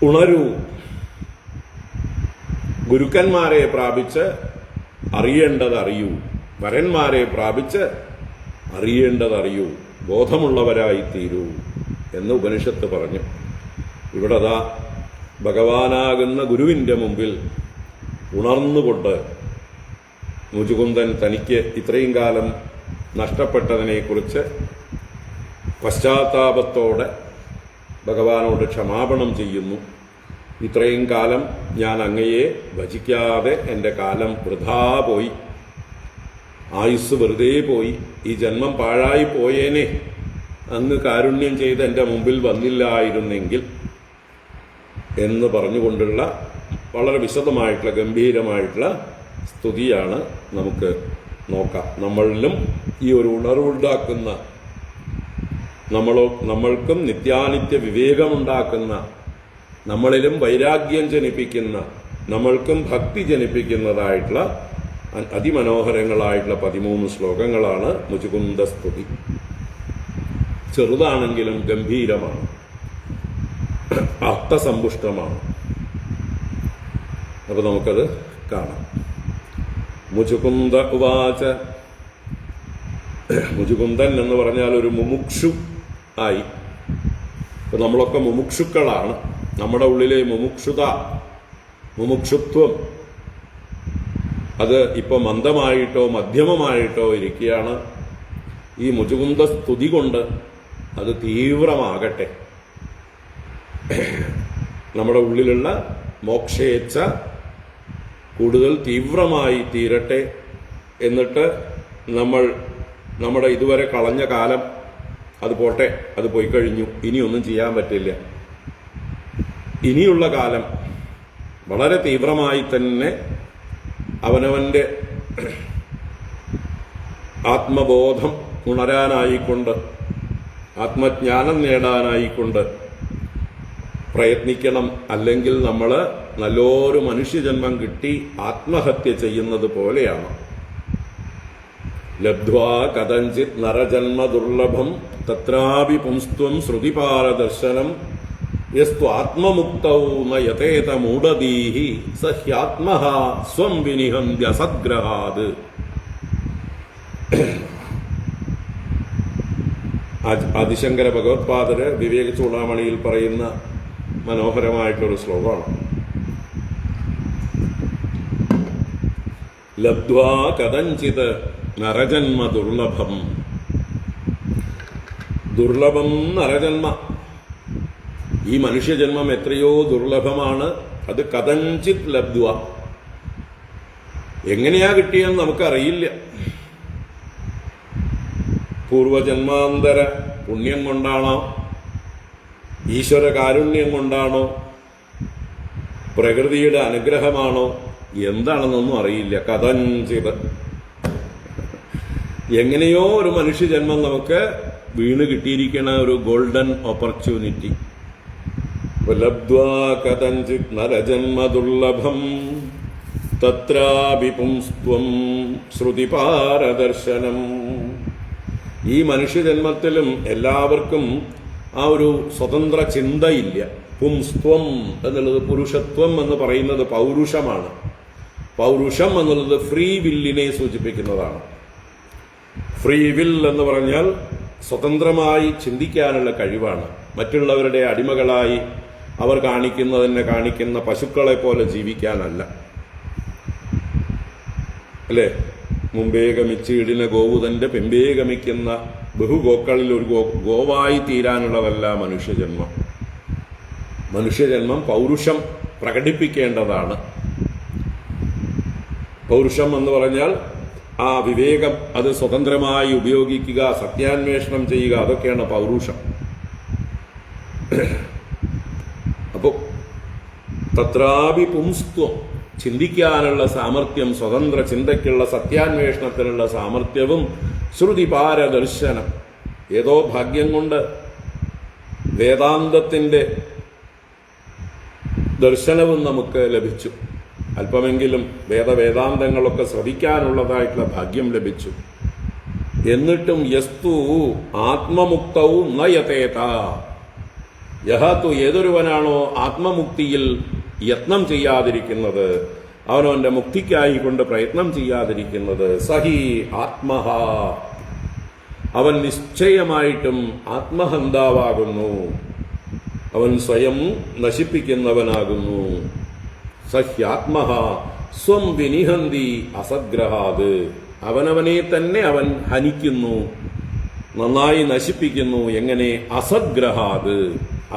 ഉണരൂ, ഗുരുക്കന്മാരെ പ്രാപിച്ച് അറിയേണ്ടത് അറിയൂ, വരന്മാരെ പ്രാപിച്ച് അറിയേണ്ടത് അറിയൂ. ബോധമുള്ളവരായിത്തീരൂ എന്ന് ഉപനിഷത്ത് പറഞ്ഞു. ഇവിടെ അതാ ഭഗവാനാകുന്ന ഗുരുവിൻ്റെ മുമ്പിൽ ഉണർന്നുകൊണ്ട് മുചുകുന്ദൻ തനിക്ക് ഇത്രയും കാലം നഷ്ടപ്പെട്ടതിനെക്കുറിച്ച് പശ്ചാത്താപത്തോടെ ഭഗവാനോട് ക്ഷമാപണം ചെയ്യുന്നു. ഇത്രയും കാലം ഞാൻ അങ്ങയെ ഭജിക്കാതെ എൻ്റെ കാലം വൃഥാ പോയി, ആയുസ് വെറുതെ പോയി, ഈ ജന്മം പാഴായി പോയേനെ അങ്ങ് കാരുണ്യം ചെയ്ത് എൻ്റെ മുമ്പിൽ വന്നില്ലായിരുന്നെങ്കിൽ എന്ന് പറഞ്ഞുകൊണ്ടുള്ള വളരെ വിശദമായിട്ടുള്ള ഗംഭീരമായിട്ടുള്ള സ്തുതിയാണ് നമുക്ക് നോക്കാം. നമ്മളിലും ഈ ഒരു ഉണർവുണ്ടാക്കുന്ന, നമ്മൾക്കും നിത്യാനിത്യ വിവേകമുണ്ടാക്കുന്ന, നമ്മളിലും വൈരാഗ്യം ജനിപ്പിക്കുന്ന, നമ്മൾക്കും ഭക്തി ജനിപ്പിക്കുന്നതായിട്ടുള്ള അതിമനോഹരങ്ങളായിട്ടുള്ള 13 ശ്ലോകങ്ങളാണ് മുചുകുന്ദ സ്തുതി. ചെറുതാണെങ്കിലും ഗംഭീരമാണ്, അർത്ഥസമ്പുഷ്ടമാണ്. അപ്പൊ നമുക്കത് കാണാം. മുചുകുന്ദ ഉവാച. മുചുകുന്ദൻ എന്ന് പറഞ്ഞാൽ ഒരു മുമുക്ഷു ആയി. ഇപ്പൊ നമ്മളൊക്കെ മുമുക്ഷുക്കളാണ്. നമ്മുടെ ഉള്ളിലെ മുമുക്ഷുത്വം അത് ഇപ്പൊ മന്ദമായിട്ടോ മധ്യമമായിട്ടോ ഇരിക്കുകയാണ്. ഈ മുചുകുന്ദ സ്തുതി കൊണ്ട് അത് തീവ്രമാകട്ടെ. നമ്മുടെ ഉള്ളിലുള്ള മോക്ഷേച്ഛ കൂടുതൽ തീവ്രമായി തീരട്ടെ. എന്നിട്ട് നമ്മുടെ ഇതുവരെ കളഞ്ഞ കാലം അത് പോട്ടെ, അത് പോയി കഴിഞ്ഞു, ഇനിയൊന്നും ചെയ്യാൻ പറ്റില്ല. ഇനിയുള്ള കാലം വളരെ തീവ്രമായി തന്നെ അവനവന്റെ ആത്മബോധം ഉണരാനായിക്കൊണ്ട്, ആത്മജ്ഞാനം നേടാനായിക്കൊണ്ട് പ്രയത്നിക്കണം. അല്ലെങ്കിൽ നമ്മൾ നല്ലൊരു മനുഷ്യജന്മം കിട്ടി ആത്മഹത്യ ചെയ്യുന്നത് പോലെയാണ്. ലബ്ധ്വാ കഥഞ്ചിത് നരജന്മ ദുർലഭം തത്രാപി പുംസ്ത്വം ശ്രുതിപാരദർശനം യസ്തു ആത്മമുക്തൗ ന യതേത മൂഢധീഹി സഹ്യാത്മഃ സ്വം വിനിഹന്ത്യ സദ്ഗ്രഹാത്. ആദിശങ്കര ഭഗവത്പാദര് വിവേക ചൂടാമണിയിൽ പറയുന്ന മനോഹരമായിട്ടൊരു ശ്ലോകമാണ്. ലബ്ധ്വാ കഥഞ്ചിത് നരജന്മ ദുർലഭം. ദുർലഭം നരജന്മ, ഈ മനുഷ്യജന്മം എത്രയോ ദുർലഭമാണ്. അത് കഥഞ്ചിത് ലബ്ധ്വ, എങ്ങനെയാ കിട്ടിയെന്ന് നമുക്കറിയില്ല. പൂർവജന്മാന്തര പുണ്യം കൊണ്ടാണോ, ഈശ്വര കാരുണ്യം കൊണ്ടാണോ, പ്രകൃതിയുടെ അനുഗ്രഹമാണോ, എന്താണെന്നൊന്നും അറിയില്ല. കഥഞ്ചിത് എങ്ങനെയോ ഒരു മനുഷ്യജന്മം നമുക്ക് വീണ് കിട്ടിയിരിക്കണ ഒരു ഗോൾഡൻ ഓപ്പർച്യൂണിറ്റി. ലബ്ധ്വാ കഥഞ്ചിത് നരജന്മ ദുർലഭം തത്രാപി പുംസ്ത്വം ശ്രുതിപാരദർശനം. ഈ മനുഷ്യജന്മത്തിലും എല്ലാവർക്കും ആ ഒരു സ്വതന്ത്ര ചിന്തയില്ല. പുംസ്ത്വം എന്നുള്ളത് പുരുഷത്വം എന്ന് പറയുന്നത് പൗരുഷമാണ്. പൗരുഷം എന്നുള്ളത് ഫ്രീ വില്ലിനെ സൂചിപ്പിക്കുന്നതാണ്. ഫ്രീ വിൽ എന്ന് പറഞ്ഞാൽ സ്വതന്ത്രമായി ചിന്തിക്കാനുള്ള കഴിവാണ്. മറ്റുള്ളവരുടെ അടിമകളായി അവർ കാണിക്കുന്ന പശുക്കളെ പോലെ ജീവിക്കാനല്ല. അല്ലേ? മുമ്പേ ഗമിച്ച് ഇടിന ഗോവുതന്റെ പിമ്പേ ഗമിക്കുന്ന ബഹുഗോക്കളിൽ ഒരു ഗോവായി തീരാനുള്ളതല്ല മനുഷ്യജന്മം. മനുഷ്യജന്മം പൗരുഷം പ്രകടിപ്പിക്കേണ്ടതാണ്. പൗരുഷം എന്ന് പറഞ്ഞാൽ ആ വിവേകം, അത് സ്വതന്ത്രമായി ഉപയോഗിക്കുക, സത്യാന്വേഷണം ചെയ്യുക, അതൊക്കെയാണ് പൗരുഷം. അപ്പോ തത്രാപി പുംസ്ത്വം, ചിന്തിക്കാനുള്ള സാമർഥ്യം, സ്വതന്ത്ര ചിന്തയ്ക്കുള്ള സത്യാന്വേഷണത്തിനുള്ള സാമർഥ്യവും ശ്രുതിപാരദർശനം, ഏതോ ഭാഗ്യം കൊണ്ട് വേദാന്തത്തിന്റെ ദർശനവും നമുക്ക് ലഭിച്ചു. അല്പമെങ്കിലും വേദാന്തങ്ങളൊക്കെ ശ്രവിക്കാനുള്ളതായിട്ടുള്ള ഭാഗ്യം ലഭിച്ചു. എന്നിട്ടും യസ്തു ആത്മമുക്തവും നയതേത, യഹത്തു ഏതൊരുവനാണോ ആത്മമുക്തിയിൽ യത്നം ചെയ്യാതിരിക്കുന്നത്, അവനവന്റെ മുക്തിക്കായി കൊണ്ട് പ്രയത്നം ചെയ്യാതിരിക്കുന്നത്, സഹി ആത്മഹ, അവൻ നിശ്ചയമായിട്ടും ആത്മഹന്താവാകുന്നു, അവൻ സ്വയം നശിപ്പിക്കുന്നവനാകുന്നു. സഹ്യാത്മഹ സ്വം വിനിഹന്തി അസദ്ഗ്രഹാത്, അവനവനെ തന്നെ അവൻ ഹനിക്കുന്നു, നന്നായി നശിപ്പിക്കുന്നു. എങ്ങനെ? അസദ്ഗ്രഹാത്,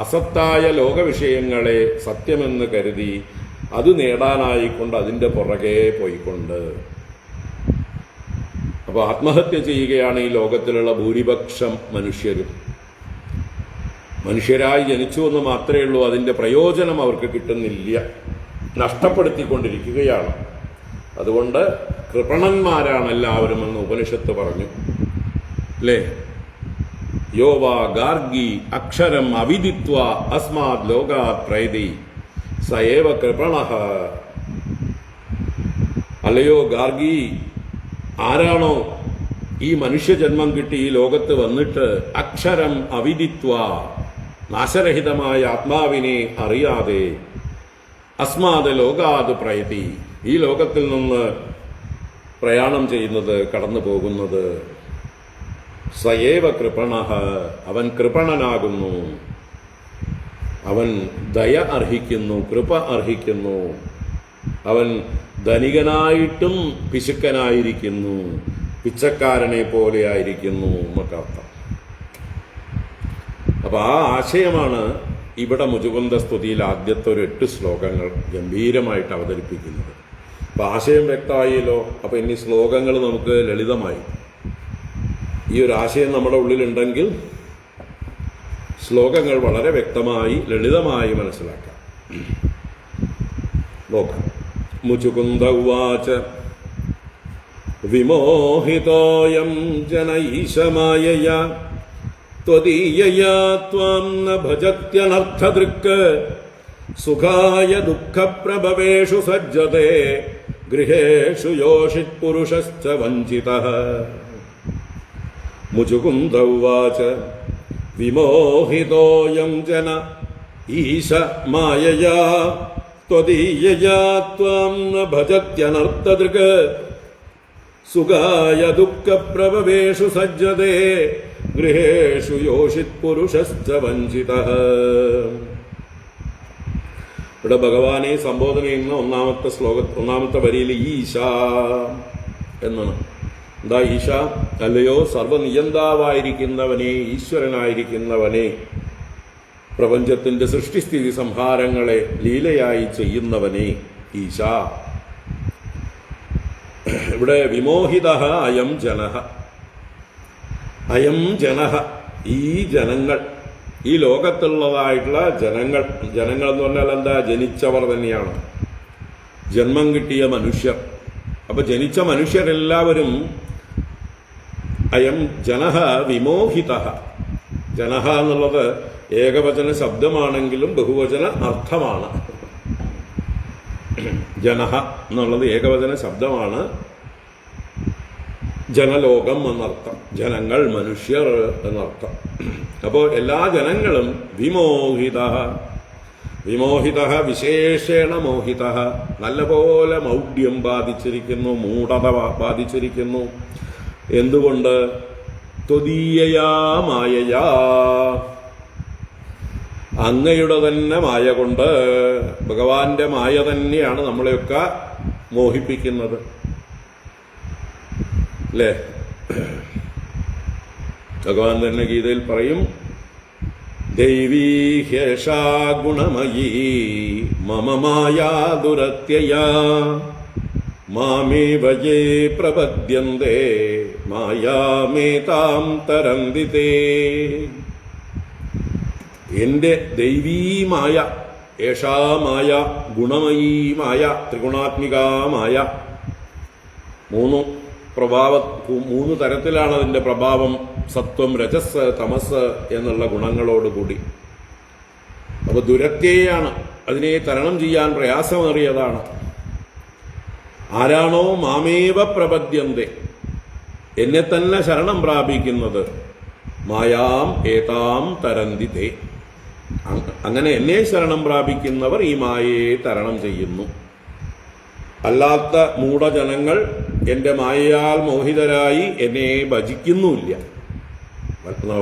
അസത്തായ ലോകവിഷയങ്ങളെ സത്യമെന്ന് കരുതി അത് നേടാനായിക്കൊണ്ട് അതിന്റെ പുറകെ പോയിക്കൊണ്ട്. അപ്പൊ ആത്മഹത്യ ചെയ്യുകയാണ് ഈ ലോകത്തിലുള്ള ഭൂരിപക്ഷം മനുഷ്യരും. മനുഷ്യരായി ജനിച്ചു എന്ന് മാത്രമേ ഉള്ളൂ, അതിന്റെ പ്രയോജനം അവർക്ക് കിട്ടുന്നില്ല, നഷ്ടപ്പെടുത്തിക്കൊണ്ടിരിക്കുകയാണ്. അതുകൊണ്ട് കൃപണന്മാരാണ് എല്ലാവരും എന്ന് ഉപനിഷത്ത് പറഞ്ഞു, അല്ലേ? യോവാ ഗാർഗി അക്ഷരം അവിദിത്വ അസ്മാത് ലോകാത് പ്രൈതി സയേവ കൃപണഃ. അല്ലയോ ഗാർഗി, ആരാണോ ഈ മനുഷ്യജന്മം കിട്ടി ഈ ലോകത്ത് വന്നിട്ട് അക്ഷരം അവിദിത്വ, നാശരഹിതമായ ആത്മാവിനെ അറിയാതെ, അസ്മാത് ലോകാത് പ്രയതി, ഈ ലോകത്തിൽ നിന്ന് പ്രയാണം ചെയ്യുന്നത്, കടന്നു പോകുന്നത്, സയേവ കൃപണഃ, അവൻ കൃപണനാകുന്നു, അവൻ ദയ അർഹിക്കുന്നു, കൃപ അർഹിക്കുന്നു, അവൻ ധനികനായിട്ടും പിശുക്കനായിരിക്കുന്നു, പിച്ചക്കാരനെ പോലെ ആയിരിക്കുന്നു എന്നൊക്കെ. അപ്പൊ ആ ആശയമാണ് ഇവിടെ മുചുകുന്ദ സ്തുതിയിൽ ആദ്യത്തെ ഒരു 8 ശ്ലോകങ്ങൾ ഗംഭീരമായിട്ട് അവതരിപ്പിക്കുന്നത്. അപ്പൊ ആശയം വ്യക്തമായല്ലോ. അപ്പൊ ഇനി ശ്ലോകങ്ങൾ നമുക്ക് ലളിതമായി, ഈ ഒരു ആശയം നമ്മുടെ ഉള്ളിലുണ്ടെങ്കിൽ ശ്ലോകങ്ങൾ വളരെ വ്യക്തമായി ലളിതമായി മനസ്സിലാക്കാം. നോക്കാം. മുചുകുന്ദ ഉവാച വിമോഹിതോയം ജനൈശമായയാ ത്വദീയയാ ത്വാം ന ഭജത്യനർത്ഥദൃക്ക് സുഖായ ദുഃഖപ്രഭവേഷു സജ്ജതേ ഗൃഹേഷു യോഷിത് പുരുഷശ്ച വഞ്ചിതഃ. മുചുകുന്ദ ഉവാച വിമോഹിതോയം ജന ഈശ മായയാ ത്വദീയയാ ത്വാം ന ഭജത്യനർത്ഥദൃക് സുഖായ ദുഃഖപ്രഭവേഷു സജ്ജതേ ഗൃഹേഷു യോഷിത് പുരുഷശ്ച വഞ്ചിതഃ. ഇവിടെ ഭഗവാനെ സംബോധന ചെയ്യുന്ന ഒന്നാമത്തെ വരിയിൽ ഈശ എന്നാണ്. എന്താ ഈശ? അല്ലയോ സർവനിയന്താവായിരിക്കുന്നവനെ, ഈശ്വരനായിരിക്കുന്നവനെ, പ്രപഞ്ചത്തിന്റെ സൃഷ്ടിസ്ഥിതി സംഹാരങ്ങളെ ലീലയായി ചെയ്യുന്നവനെ ഈശ. ഇവിടെ വിമോഹിതഃ അയം ജനഃ, അയം ജനഃ, ഈ ജനങ്ങൾ, ഈ ലോകത്തുള്ളതായിട്ടുള്ള ജനങ്ങൾ. ജനങ്ങൾ എന്ന് പറഞ്ഞാൽ എന്താ? ജനിച്ചവർ തന്നെയാണ്, ജന്മം കിട്ടിയ മനുഷ്യർ. അപ്പൊ ജനിച്ച മനുഷ്യരെല്ലാവരും അയം ജനഃ വിമോഹിതഃ. ജനഃ എന്നുള്ളത് ഏകവചന ശബ്ദമാണെങ്കിലും ബഹുവചന അർത്ഥമാണ്. ജനഃ എന്നുള്ളത് ഏകവചന ശബ്ദമാണ്, ജനലോകം എന്നർത്ഥം, ജനങ്ങൾ, മനുഷ്യർ എന്നർത്ഥം. അപ്പോൾ എല്ലാ ജനങ്ങളും വിമോഹിതഃ. വിമോഹിതഃ വിശേഷേണ മോഹിതഃ, നല്ലപോലെ മൗഢ്യം ബാധിച്ചിരിക്കുന്നു, മൂഢത ബാധിച്ചിരിക്കുന്നു. എന്തുകൊണ്ട്? ത്വദീയയാ മായയാ, അങ്ങയുടെ തന്നെ മായ കൊണ്ട്. ഭഗവാന്റെ മായ തന്നെയാണ് നമ്മളെയൊക്കെ മോഹിപ്പിക്കുന്നത്, അല്ലേ? ഭഗവാൻ തന്നെ ഗീതയിൽ പറയും, ദൈവീ ഹ്യേഷാ ഗുണമയീ മമ മായാ ദുരത്യയാ മാമേവ യേ പ്രപദ്യന്തേ മായാമേതാം തരന്തി തേ. എന്റെ ദൈവീമായ, ഏഷാ മായ, ഗുണമയീ മായ, ത്രിഗുണാത്മികാമായ. മൂന്ന് തരത്തിലാണ് അതിന്റെ പ്രഭാവം. സത്വം, രജസ്, തമസ് എന്നുള്ള ഗുണങ്ങളോടുകൂടി. അപ്പൊ ദുരത്യയാണ്, അതിനെ തരണം ചെയ്യാൻ പ്രയാസമേറിയതാണ്. ആരാണോ മാമേവ പ്രപദ്യന്തേ, എന്നെ തന്നെ ശരണം പ്രാപിക്കുന്നത്, മായാം ഏതാം തരന്തി തേ, അങ്ങനെ എന്നെ ശരണം പ്രാപിക്കുന്നവർ ഈ മായയെ തരണം ചെയ്യുന്നു. അല്ലാത്ത മൂഢജനങ്ങൾ എന്റെ മായയാൽ മോഹിതരായി എന്നെ ഭജിക്കുന്നുമില്ല.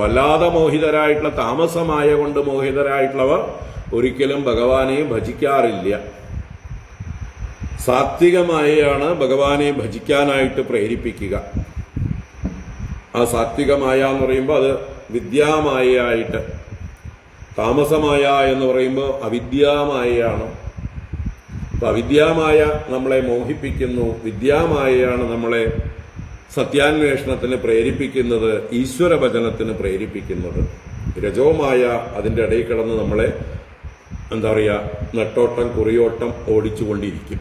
വല്ലാതെ മോഹിതരായിട്ടുള്ള താമസമായ കൊണ്ട് മോഹിതരായിട്ടുള്ളവർ ഒരിക്കലും ഭഗവാനെ ഭജിക്കാറില്ല. സാത്വികമായാണ് ഭഗവാനെ ഭജിക്കാനായിട്ട് പ്രേരിപ്പിക്കുക. ആ സാത്വികമായ എന്ന് പറയുമ്പോൾ അത് വിദ്യാമായയായിട്ട്, താമസമായ എന്ന് പറയുമ്പോൾ അവിദ്യാമായയാണ്. അപ്പൊ അവിദ്യാമായ നമ്മളെ മോഹിപ്പിക്കുന്നു, വിദ്യാമായയാണ് നമ്മളെ സത്യാന്വേഷണത്തിന് പ്രേരിപ്പിക്കുന്നത്, ഈശ്വര ഭജനത്തിന് പ്രേരിപ്പിക്കുന്നത്. രജോമായ അതിൻ്റെ ഇടയിൽ കിടന്ന് നമ്മളെ എന്താ പറയുക, നെട്ടോട്ടം കുറിയോട്ടം ഓടിച്ചുകൊണ്ടിരിക്കും.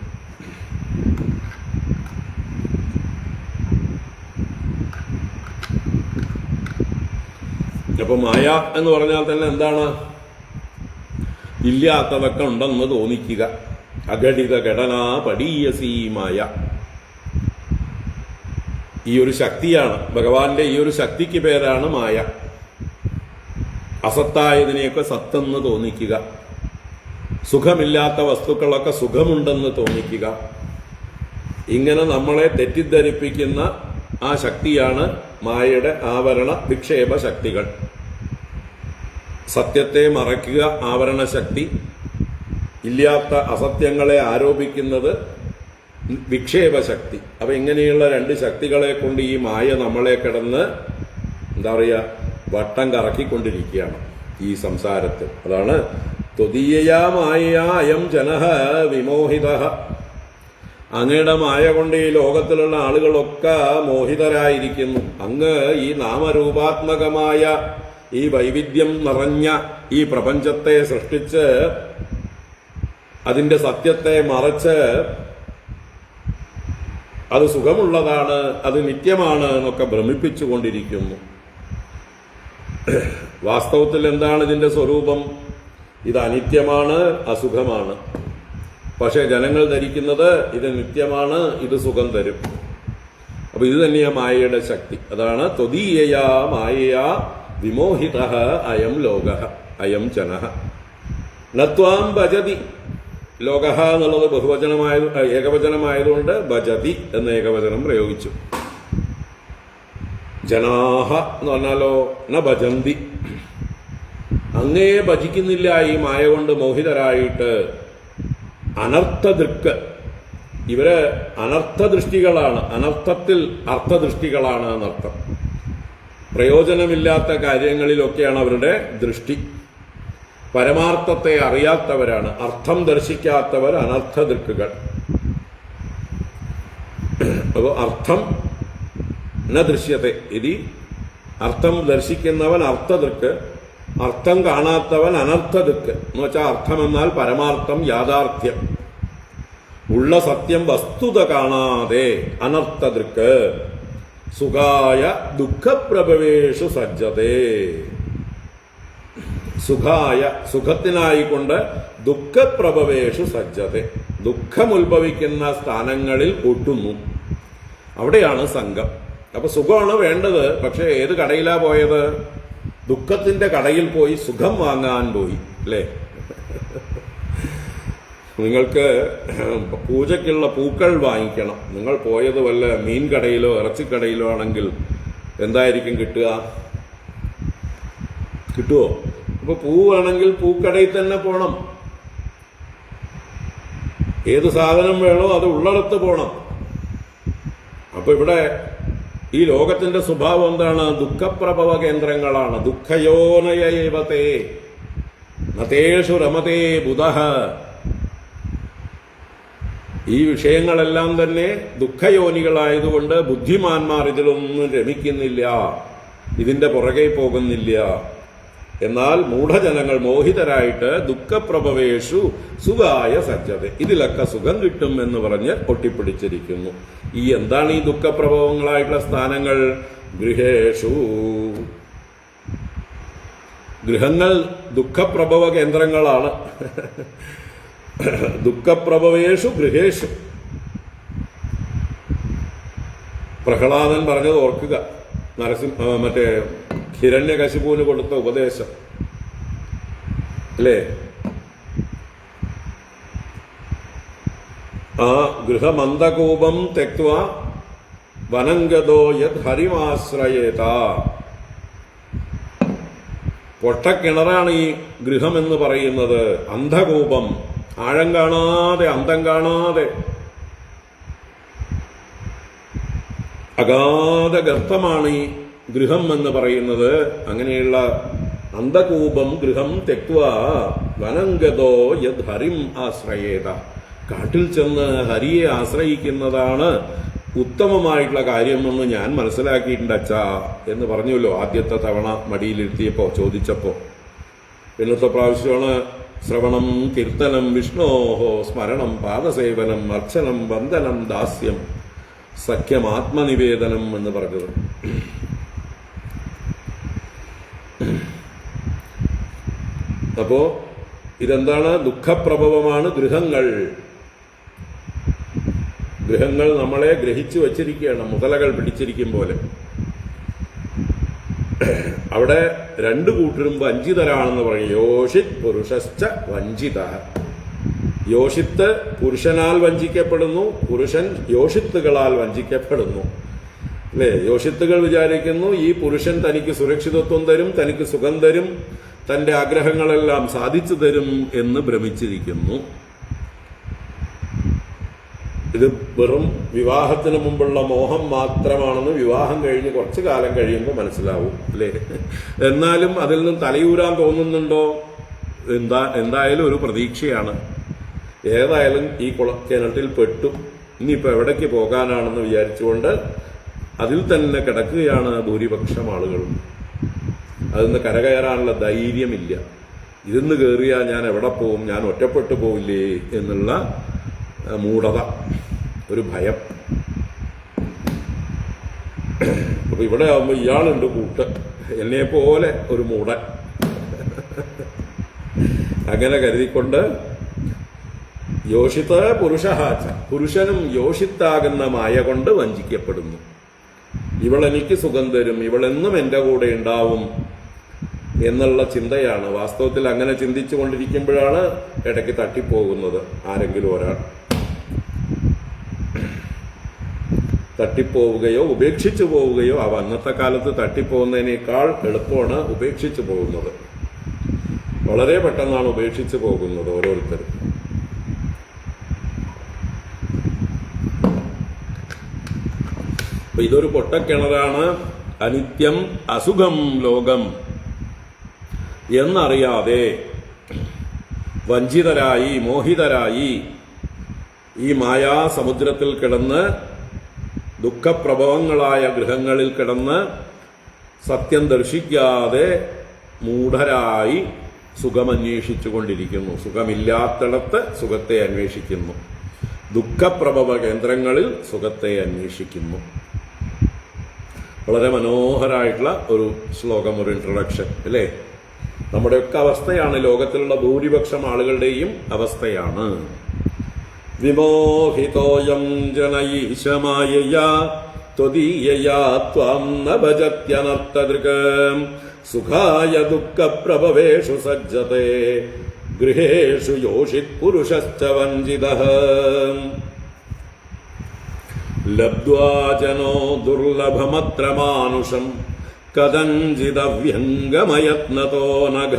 അപ്പൊ മായ എന്ന് പറഞ്ഞാൽ തന്നെ എന്താണ്? ഇല്ലാത്തതൊക്കെ ഉണ്ടെന്ന് തോന്നിക്കുക. അഘടിത ഘടന പടീയസീ മായ. ഈ ഒരു ശക്തിയാണ്, ഭഗവാന്റെ ഈ ഒരു ശക്തിക്ക് പേരാണ് മായ. അസത്തായതിനെയൊക്കെ സത്തെന്ന് തോന്നിക്കുക, സുഖമില്ലാത്ത വസ്തുക്കളൊക്കെ സുഖമുണ്ടെന്ന് തോന്നിക്കുക. ഇങ്ങനെ നമ്മളെ തെറ്റിദ്ധരിപ്പിക്കുന്ന ആ ശക്തിയാണ് മായയുടെ ആവരണ വിക്ഷേപ ശക്തികൾ. സത്യത്തെ മറയ്ക്കുക ആവരണ ശക്തി, ഇല്ലാത്ത അസത്യങ്ങളെ ആരോപിക്കുന്നത് വിക്ഷേപശക്തി. അപ്പൊ ഇങ്ങനെയുള്ള രണ്ട് ശക്തികളെ കൊണ്ട് ഈ മായ നമ്മളെ കിടന്ന് എന്താ പറയുക, വട്ടം കറക്കിക്കൊണ്ടിരിക്കുകയാണ് ഈ സംസാരത്തിൽ. അതാണ് ത്വദീയയാ മായയാ അയം ജനഃ വിമോഹിതഃ. അങ്ങയുടെ മായ കൊണ്ട് ഈ ലോകത്തിലുള്ള ആളുകളൊക്കെ മോഹിതരായിരിക്കുന്നു. അങ്ങ് ഈ നാമരൂപാത്മകമായ ഈ വൈവിധ്യം നിറഞ്ഞ ഈ പ്രപഞ്ചത്തെ സൃഷ്ടിച്ച് അതിന്റെ സത്യത്തെ മറച്ച് അത് സുഖമുള്ളതാണ്, അത് നിത്യമാണ് എന്നൊക്കെ ഭ്രമിപ്പിച്ചുകൊണ്ടിരിക്കുന്നു. വാസ്തവത്തിൽ എന്താണ് ഇതിന്റെ സ്വരൂപം? ഇത് അനിത്യമാണ്, അസുഖമാണ്. പക്ഷെ ജനങ്ങൾ ധരിക്കുന്നത് ഇത് നിത്യമാണ്, ഇത് സുഖം തരും. അപ്പൊ ഇത് തന്നെയാ മായയുടെ ശക്തി. അതാണ് ത്വദീയയാ മായയാ വിമോഹിതഃ അയം ലോകഃ അയം ജനഃ നത്വാം ഭജതി. ലോകഃ എന്നുള്ളത് ഏകവചനമായതുകൊണ്ട് ഭജതി എന്ന ഏകവചനം പ്രയോഗിച്ചു. ജനാഹ എന്ന് പറഞ്ഞാലോ ന ഭജന്തി, അങ്ങേ ഭജിക്കുന്നില്ല ഈ മായ കൊണ്ട് മോഹിതരായിട്ട്. അനർത്ഥദൃക്ക്, ഇവര് അനർത്ഥദൃഷ്ടികളാണ്, അനർത്ഥത്തിൽ അർത്ഥദൃഷ്ടികളാണ് എന്നർത്ഥം. പ്രയോജനമില്ലാത്ത കാര്യങ്ങളിലൊക്കെയാണ് അവരുടെ ദൃഷ്ടി. പരമാർത്ഥത്തെ അറിയാത്തവരാണ്, അർത്ഥം ദർശിക്കാത്തവർ അനർത്ഥദൃക്കുകൾ. അപ്പോൾ അർത്ഥം ന ദൃശ്യത്തെ ഇതി, അർത്ഥം ദർശിക്കുന്നവൻ അർത്ഥദൃക്ക്, അർത്ഥം കാണാത്തവൻ അനർത്ഥദൃക്ക്. എന്ന് വെച്ചാൽ അർത്ഥമെന്നാൽ പരമാർത്ഥം, യാഥാർത്ഥ്യം, ഉള്ള സത്യം വസ്തുത കാണാതെ അനർത്ഥദൃക്ക്. സുഖായ ദുഃഖപ്രഭവേഷു സജ്ജതേ. സുഖായ സുഖത്തിനായിക്കൊണ്ട് ദുഃഖപ്രഭവേഷു സജ്ജത, ദുഃഖമുത്ഭവിക്കുന്ന സ്ഥാനങ്ങളിൽ ഒട്ടുന്നു. അവിടെയാണ് സംഘം. അപ്പൊ സുഖമാണ് വേണ്ടത്, പക്ഷെ ഏത് കടയിലാ പോയത്? ദുഃഖത്തിന്റെ കടയിൽ പോയി സുഖം വാങ്ങാൻ പോയി, അല്ലേ? നിങ്ങൾക്ക് പൂജയ്ക്കുള്ള പൂക്കൾ വാങ്ങിക്കണം. നിങ്ങൾ പോയത് വല്ല മീൻ കടയിലോ ഇറച്ചിക്കടയിലോ ആണെങ്കിൽ എന്തായിരിക്കും കിട്ടുക? കിട്ടുമോ? അപ്പൊ പൂവാണെങ്കിൽ പൂക്കടയിൽ തന്നെ പോണം. ഏത് സാധനം വേണോ അത് ഉള്ളിടത്ത് പോണം. അപ്പൊ ഇവിടെ ഈ ലോകത്തിന്റെ സ്വഭാവം എന്താണ്? ദുഃഖപ്രഭവ കേന്ദ്രങ്ങളാണ്. ദുഃഖയോനയേവതേ നതേഷു രമതേ ബുധഃ. ഈ വിഷയങ്ങളെല്ലാം തന്നെ ദുഃഖയോനികളായതുകൊണ്ട് ബുദ്ധിമാന്മാർ ഇതിലൊന്നും രമിക്കുന്നില്ല, ഇതിന്റെ പുറകെ പോകുന്നില്ല. എന്നാൽ മൂഢജനങ്ങൾ മോഹിതരായിട്ട് ദുഃഖപ്രഭവേഷു സുഖായ സജ്ജത, ഇതിലൊക്കെ സുഖം കിട്ടും എന്ന് പറഞ്ഞ് ഒട്ടിപ്പിടിച്ചിരിക്കുന്നു. ഈ എന്താണ് ഈ ദുഃഖപ്രഭവങ്ങളായിട്ടുള്ള സ്ഥാനങ്ങൾ? ഗൃഹേഷു. ഗൃഹങ്ങൾ ദുഃഖപ്രഭവ കേന്ദ്രങ്ങളാണ്. ദുഃഖപ്രഭവേഷു ഗൃഹേഷു. പ്രഹ്ലാദൻ പറഞ്ഞത് ഓർക്കുക, മറ്റേ ഹിരണ്യകശിപുവിന് കൊടുത്ത ഉപദേശം അല്ലേ? ആ ഗൃഹമന്ദകൂപം തെക്വാ വനംഗതോ യത് ഹരിമാശ്രയേത. പൊട്ടക്കിണറാണ് ഈ ഗൃഹം എന്ന് പറയുന്നത്. അന്ധകൂപം, ആഴം കാണാതെ, അന്തം കാണാതെ അഗാധ ഗർത്തമാണ് ഈ ഗൃഹം എന്ന് പറയുന്നത്. അങ്ങനെയുള്ള അന്ധകൂപം ഗൃഹം തെക്വാ വനംഗതോ യത് ഹരിം ആശ്രയേത. കാട്ടിൽ ചെന്ന് ഹരിയെ ആശ്രയിക്കുന്നതാണ് ഉത്തമമായിട്ടുള്ള കാര്യമെന്ന് ഞാൻ മനസ്സിലാക്കിയിട്ടുണ്ട് അച്ഛാ എന്ന് പറഞ്ഞല്ലോ ആദ്യത്തെ തവണ മടിയിലിരുത്തിയപ്പോ ചോദിച്ചപ്പോ. പിന്നത്തെ പ്രാവശ്യമാണ് ശ്രവണം, കീർത്തനം, വിഷ്ണോഹോ സ്മരണം, പാദസേവനം, അർച്ചനം, വന്ദനം, ദാസ്യം, സഖ്യം, ആത്മനിവേദനം എന്ന് പറഞ്ഞത്. അപ്പോ ഇതെന്താണ്? ദുഃഖപ്രഭവമാണ് ഗൃഹങ്ങൾ. ഗൃഹങ്ങൾ നമ്മളെ ഗ്രഹിച്ചു വച്ചിരിക്കുകയാണ്, മുതലകൾ പിടിച്ചിരിക്കും പോലെ. അവിടെ രണ്ടു കൂട്ടരും വഞ്ചിതരാണെന്ന് പറയും. യോഷിത് പുരുഷശ്ച വഞ്ചിത. യോഷിത്ത് പുരുഷനാൽ വഞ്ചിക്കപ്പെടുന്നു, പുരുഷൻ യോഷിത്തുകളാൽ വഞ്ചിക്കപ്പെടുന്നു. അല്ലേ? യോഷിത്തുകൾ വിചാരിക്കുന്നു ഈ പുരുഷൻ തനിക്ക് സുരക്ഷിതത്വം തരും, തനിക്ക് സുഖം തരും, തന്റെ ആഗ്രഹങ്ങളെല്ലാം സാധിച്ചു തരും എന്ന് ഭ്രമിച്ചിരിക്കുന്നു. ഇത് വെറും വിവാഹത്തിന് മുമ്പുള്ള മോഹം മാത്രമാണെന്ന് വിവാഹം കഴിഞ്ഞ് കുറച്ചു കാലം കഴിയുമ്പോൾ മനസ്സിലാവും, അല്ലേ? എന്നാലും അതിൽ നിന്ന് തലയൂരാൻ തോന്നുന്നുണ്ടോ? എന്തായാലും ഒരു പ്രതീക്ഷയാണ്. ഏതായാലും ഈ കിണറ്റിൽ പെട്ടു, ഇനിയിപ്പോൾ എവിടേക്ക് പോകാനാണെന്ന് വിചാരിച്ചുകൊണ്ട് അതിൽ തന്നെ കിടക്കുകയാണ് ഭൂരിപക്ഷം ആളുകളും. അതിന്ന് കരകയറാനുള്ള ധൈര്യമില്ല. ഇതിന്ന് കയറിയാൽ ഞാൻ എവിടെ പോവും, ഞാൻ ഒറ്റപ്പെട്ടു പോവില്ലേ എന്നുള്ള മൂഢത, ഒരു ഭയം. അപ്പൊ ഇവിടെ ആവുമ്പോ ഇയാളുണ്ട് കൂട്ട്, എന്നെ പോലെ ഒരു മൂഢൻ. അങ്ങനെ കരുതിക്കൊണ്ട് യോഷിത പുരുഷഹാച്ച, പുരുഷനും യോഷിത്താകുന്ന മായ കൊണ്ട് വഞ്ചിക്കപ്പെടുന്നു. ഇവളെനിക്ക് സുഖം തരും, ഇവളെന്നും എന്റെ കൂടെ ഉണ്ടാവും എന്നുള്ള ചിന്തയാണ്. വാസ്തവത്തിൽ അങ്ങനെ ചിന്തിച്ചു കൊണ്ടിരിക്കുമ്പോഴാണ് ഇടയ്ക്ക് തട്ടിപ്പോകുന്നത് ആരെങ്കിലും ഒരാൾ. തട്ടിപ്പോവുകയോ ഉപേക്ഷിച്ചു പോവുകയോ ആവാം. അന്നത്തെ കാലത്ത് തട്ടിപ്പോകുന്നതിനേക്കാൾ എളുപ്പമാണ് ഉപേക്ഷിച്ചു പോകുന്നത്. വളരെ പെട്ടെന്നാണ് ഉപേക്ഷിച്ചു പോകുന്നത് ഓരോരുത്തരും. അപ്പൊ ഇതൊരു പൊട്ടക്കിണറാണ്. അനിത്യം അസുഖം ലോകം എന്നറിയാതെ വഞ്ചിതരായി, മോഹിതരായി ഈ മായാസമുദ്രത്തിൽ കിടന്ന്, ദുഃഖപ്രഭവങ്ങളായ ഗൃഹങ്ങളിൽ കിടന്ന് സത്യം ദർശിക്കാതെ മൂഢരായി സുഖമന്വേഷിച്ചു കൊണ്ടിരിക്കുന്നു. സുഖമില്ലാത്തിടത്ത് സുഖത്തെ അന്വേഷിക്കുന്നു, ദുഃഖപ്രഭവ കേന്ദ്രങ്ങളിൽ സുഖത്തെ അന്വേഷിക്കുന്നു. വളരെ മനോഹരമായിട്ടുള്ള ഒരു ശ്ലോകം, ഒരു ഇൻട്രൊഡക്ഷൻ, അല്ലേ? നമ്മുടെയൊക്കെ അവസ്ഥയാണ്, ലോകത്തിലുള്ള ഭൂരിപക്ഷം ആളുകളുടെയും അവസ്ഥയാണ്. വിമോഹിതോയം ജനൈശമായയാ ത്വദീയയാ ത്വാം ന ഭജത്യനർത്ഥദൃകം സുഖായ ദുഃഖപ്രഭവേഷു സജ്ജതേ ഗൃഹേഷു യോഷിത് പുരുഷശ്ച വഞ്ചിതഃ ലബ്ധ്വാ ജനോ ദുർലഭമത്ര മാനുഷം കദഞ്ചിദവ്യംഗമയത്നതോ നഘ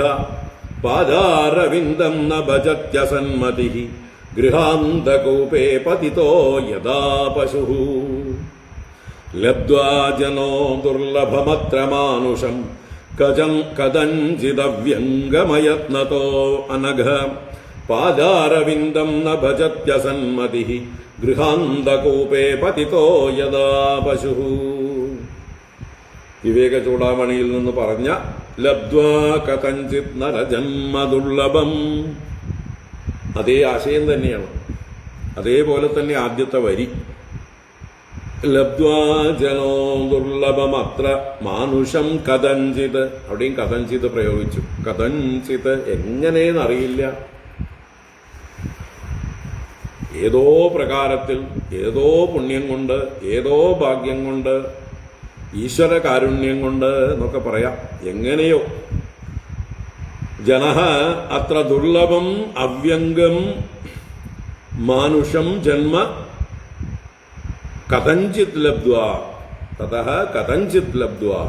പാദാരവിന്ദം ന ഭജത്യസന്മതിഃ ഗൃഹാന്തകൂപേ പതിതോ യഥാ പശുഃ. ലബ്ധ്വാ ജനോ ദുർലഭമത്ര മാനുഷം കദഞ്ചിദവ്യംഗമയത്നതോ അനഘ പാദാരവിന്ദം ന ഭജത്യസന്മതിഃ ഗൃഹാന്തകൂപേ പതിതോ യഥാ പശുഃ. വിവേക ചൂടാമണിയിൽ നിന്ന് പറഞ്ഞ ലബ്ധ്വാ കഥഞ്ചിത് നരജന്മ ദുർലഭം, അതേ ആശയം തന്നെയാണ്. അതേപോലെ തന്നെ ആദ്യത്തെ വരി, ലബ്ധ്വാ ജനോ ദുർലഭമത്ര മാനുഷം കഥഞ്ചിത്, അവിടെയും കഥഞ്ചിത് പ്രയോഗിച്ചു. കഥഞ്ചിത് എങ്ങനെയെന്നറിയില്ല, ഏതോ പ്രകാരത്തിൽ, ഏതോ പുണ്യം കൊണ്ട്, ഏതോ ഭാഗ്യം കൊണ്ട്, ഈശ്വര കാരുണ്യം കൊണ്ട് എന്നൊക്കെ പറയാം. എങ്ങനെയോ ജനഃ അത്ര ദുർലഭം അവ്യംഗം മാനുഷം ജന്മ കഥഞ്ചിത് ലബ്ധ്വാ തതഃ കഥഞ്ചിത് ലബ്ധ്വാ.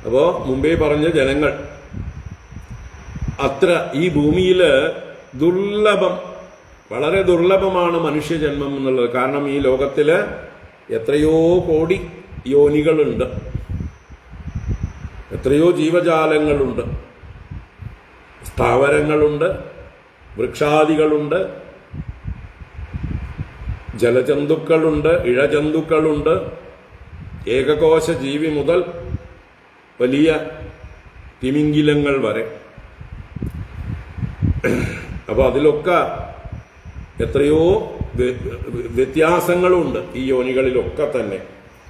അപ്പോ മുമ്പേ പറഞ്ഞ ജനങ്ങൾ, അത്ര ഈ ഭൂമിയിൽ ദുർലഭം, വളരെ ദുർലഭമാണ് മനുഷ്യജന്മം എന്നുള്ളത്. കാരണം ഈ ലോകത്തില് എത്രയോ കോടി യോനികളുണ്ട്, എത്രയോ ജീവജാലങ്ങളുണ്ട്, സ്ഥാവരങ്ങളുണ്ട്, വൃക്ഷാദികളുണ്ട്, ജലജന്തുക്കളുണ്ട്, ഇഴജന്തുക്കളുണ്ട്, ഏകകോശ ജീവി മുതൽ വലിയ തിമിംഗിലങ്ങൾ വരെ. അപ്പൊ അതിലൊക്കെ എത്രയോ വ്യത്യാസങ്ങളുണ്ട് ഈ യോനികളിലൊക്കെ തന്നെ.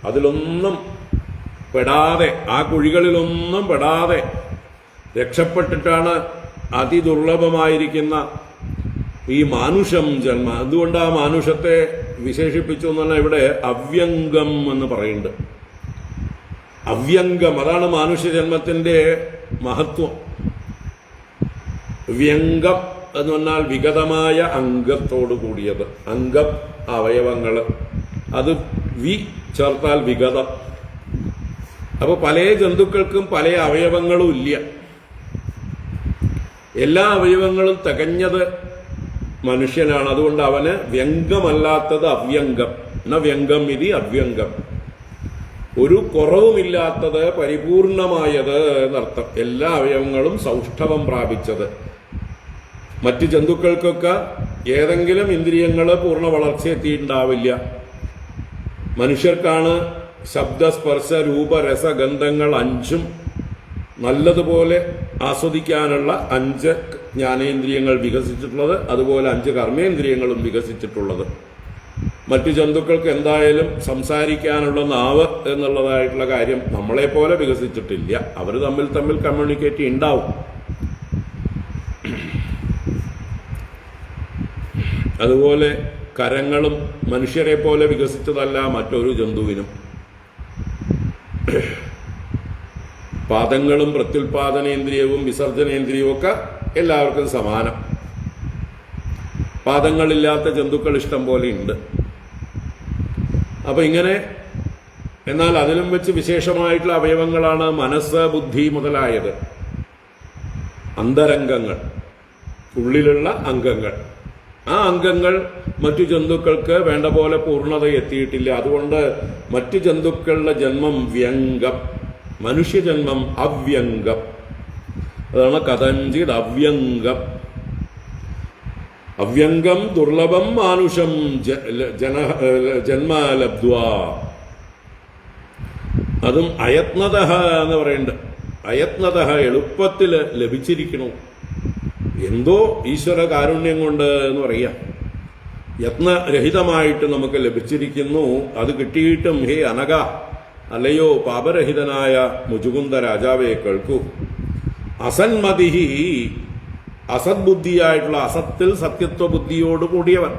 അതിലൊന്നും പെടാതെ, ആ കുഴികളിലൊന്നും പെടാതെ രക്ഷപ്പെട്ടിട്ടാണ് അതിദുർലഭമായിരിക്കുന്ന ഈ മാനുഷം ജന്മ. അതുകൊണ്ട് ആ മാനുഷത്തെ വിശേഷിപ്പിച്ചു എന്ന് പറഞ്ഞാൽ ഇവിടെ അവ്യംഗം എന്ന് പറയുന്നുണ്ട്. അവ്യംഗം, അതാണ് മാനുഷ്യജന്മത്തിന്റെ മഹത്വം. വ്യംഗം എന്ന് പറഞ്ഞാൽ വിഗതമായ അംഗത്തോട് കൂടിയത്. അംഗം അവയവങ്ങൾ, അത് വി ചേർത്താൽ വിഗതം. അപ്പൊ പല ജന്തുക്കൾക്കും പല അവയവങ്ങളും ഇല്ല. എല്ലാ അവയവങ്ങളും തികഞ്ഞത് മനുഷ്യനാണ്. അതുകൊണ്ട് അവന് വ്യംഗമല്ലാത്തത് അവ്യംഗം. എന്ന വ്യംഗം ഇതി അവ്യംഗം, ഒരു കുറവുമില്ലാത്തത്, പരിപൂർണമായത് എന്നർത്ഥം. എല്ലാ അവയവങ്ങളും സൗഷ്ഠവം പ്രാപിച്ചത്. മറ്റ് ജന്തുക്കൾക്കൊക്കെ ഏതെങ്കിലും ഇന്ദ്രിയങ്ങൾ പൂർണ്ണ വളർച്ചയെത്തിയിട്ടുണ്ടാവില്ല. മനുഷ്യർക്കാണ് ശബ്ദ, സ്പർശ, രൂപ, രസ, ഗന്ധങ്ങൾ അഞ്ചും നല്ലതുപോലെ ആസ്വദിക്കാനുള്ള 5 ജ്ഞാനേന്ദ്രിയങ്ങൾ വികസിച്ചിട്ടുള്ളത്. അതുപോലെ 5 കർമ്മേന്ദ്രിയങ്ങളും വികസിച്ചിട്ടുള്ളത്. മറ്റു ജന്തുക്കൾക്ക് എന്തായാലും സംസാരിക്കാനുള്ള നാവ് എന്നുള്ളതായിട്ടുള്ള കാര്യം നമ്മളെപ്പോലെ വികസിച്ചിട്ടില്ല. അവർ തമ്മിൽ കമ്മ്യൂണിക്കേറ്റ് ഉണ്ടാവും. അതുപോലെ കരങ്ങളും മനുഷ്യരെ പോലെ വികസിച്ചതല്ല മറ്റൊരു ജന്തുവിനും. പാദങ്ങളും പ്രത്യുൽപാദനേന്ദ്രിയവും വിസർജനേന്ദ്രിയവും ഒക്കെ എല്ലാവർക്കും സമാനം. പാദങ്ങളില്ലാത്ത ജന്തുക്കൾ ഇഷ്ടം പോലെ ഉണ്ട്. അപ്പൊ ഇങ്ങനെ, എന്നാൽ അതിലും വെച്ച് വിശേഷമായിട്ടുള്ള അവയവങ്ങളാണ് മനസ്സ്, ബുദ്ധി മുതലായത്. അന്തരംഗങ്ങൾ, ഉള്ളിലുള്ള അംഗങ്ങൾ. ആ അംഗങ്ങൾ മറ്റു ജന്തുക്കൾക്ക് വേണ്ട പോലെ പൂർണ്ണത എത്തിയിട്ടില്ല. അതുകൊണ്ട് മറ്റു ജന്തുക്കളുടെ ജന്മം വ്യംഗം, മനുഷ്യജന്മം അവ്യംഗം. അതാണ് കഥഞ്ചിത് അവ്യംഗം. അവ്യംഗം ദുർലഭം മാനുഷം ജന്മലബ്ധ്വ. അതും അയത്നത എന്ന് പറയുന്നുണ്ട്. അയത്നത, എളുപ്പത്തിൽ ലഭിച്ചിരിക്കണു. എന്തോ ഈശ്വര കാരുണ്യം കൊണ്ട് എന്ന് പറയാം, യത്നരഹിതമായിട്ട് നമുക്ക് ലഭിച്ചിരിക്കുന്നു. അത് കിട്ടിയിട്ടും ഹേ അനഘ, അല്ലയോ പാപരഹിതനായ മുചുകുന്ദ രാജാവെ കേൾക്കൂ. അസന്മതിഹി, അസദ്ബുദ്ധിയായിട്ടുള്ള, അസത്തിൽ സത്യത്വ ബുദ്ധിയോട് കൂടിയവൻ,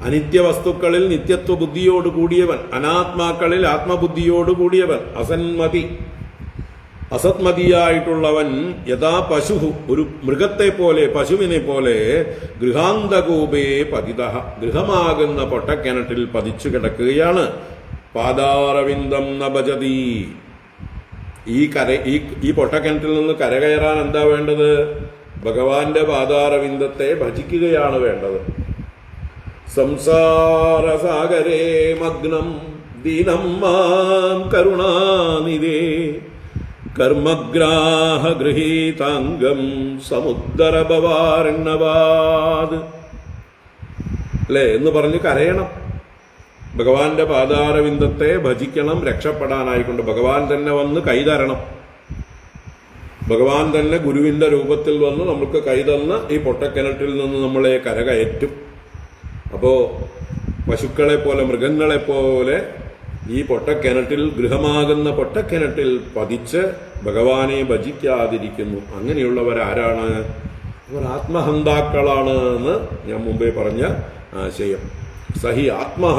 അനിത്യവസ്തുക്കളിൽ നിത്യത്വ ബുദ്ധിയോട് കൂടിയവൻ, അനാത്മാക്കളിൽ ആത്മബുദ്ധിയോട് കൂടിയവൻ. അസന്മതി, അസത്മതിയായിട്ടുള്ളവൻ. യഥാ പശു, ഒരു മൃഗത്തെ പോലെ, പശുവിനെ പോലെ, ഗൃഹാന്തകൂപേ പതിത, ഗൃഹമാകുന്ന പൊട്ടക്കിണറ്റിൽ പതിച്ചു കിടക്കുകയാണ്. പാദാരവിന്ദം നഭജതി. ഈ പൊട്ടക്കിണറ്റിൽ നിന്ന് കരകയറാൻ എന്താ വേണ്ടത്? ഭഗവാന്റെ പാദാരവിന്ദത്തെ ഭജിക്കുകയാണ് വേണ്ടത്. സംസാരസാഗരേ മഗ്നം ദീനം മാം കരുണാനിധേ കർമ്മഗ്രാഹഗൃഹീതാംഗം സമുദ്രഭവാർണവാത്. അല്ലേ എന്ന് പറഞ്ഞ് കരയണം. ഭഗവാന്റെ പാദാരവിന്ദത്തെ ഭജിക്കണം രക്ഷപ്പെടാനായിക്കൊണ്ട്. ഭഗവാൻ തന്നെ വന്ന് കൈതരണം. ഭഗവാൻ തന്നെ ഗുരുവിന്റെ രൂപത്തിൽ വന്ന് നമുക്ക് കൈതന്ന് ഈ പൊട്ടക്കിണറ്റിൽ നിന്ന് നമ്മളെ കരകയറ്റും. അപ്പോ പശുക്കളെ പോലെ, മൃഗങ്ങളെ പോലെ ഈ പൊട്ടക്കിണറ്റിൽ, ഗൃഹമാകുന്ന പൊട്ടക്കിണറ്റിൽ പതിച്ച് ഭഗവാനെ ഭജിക്കാതിരിക്കുന്നു. അങ്ങനെയുള്ളവരാരാണ്? അവർ ആത്മഹന്താക്കളാണ് എന്ന് ഞാൻ മുമ്പേ പറഞ്ഞ ആശയം. സഹി ആത്മഹ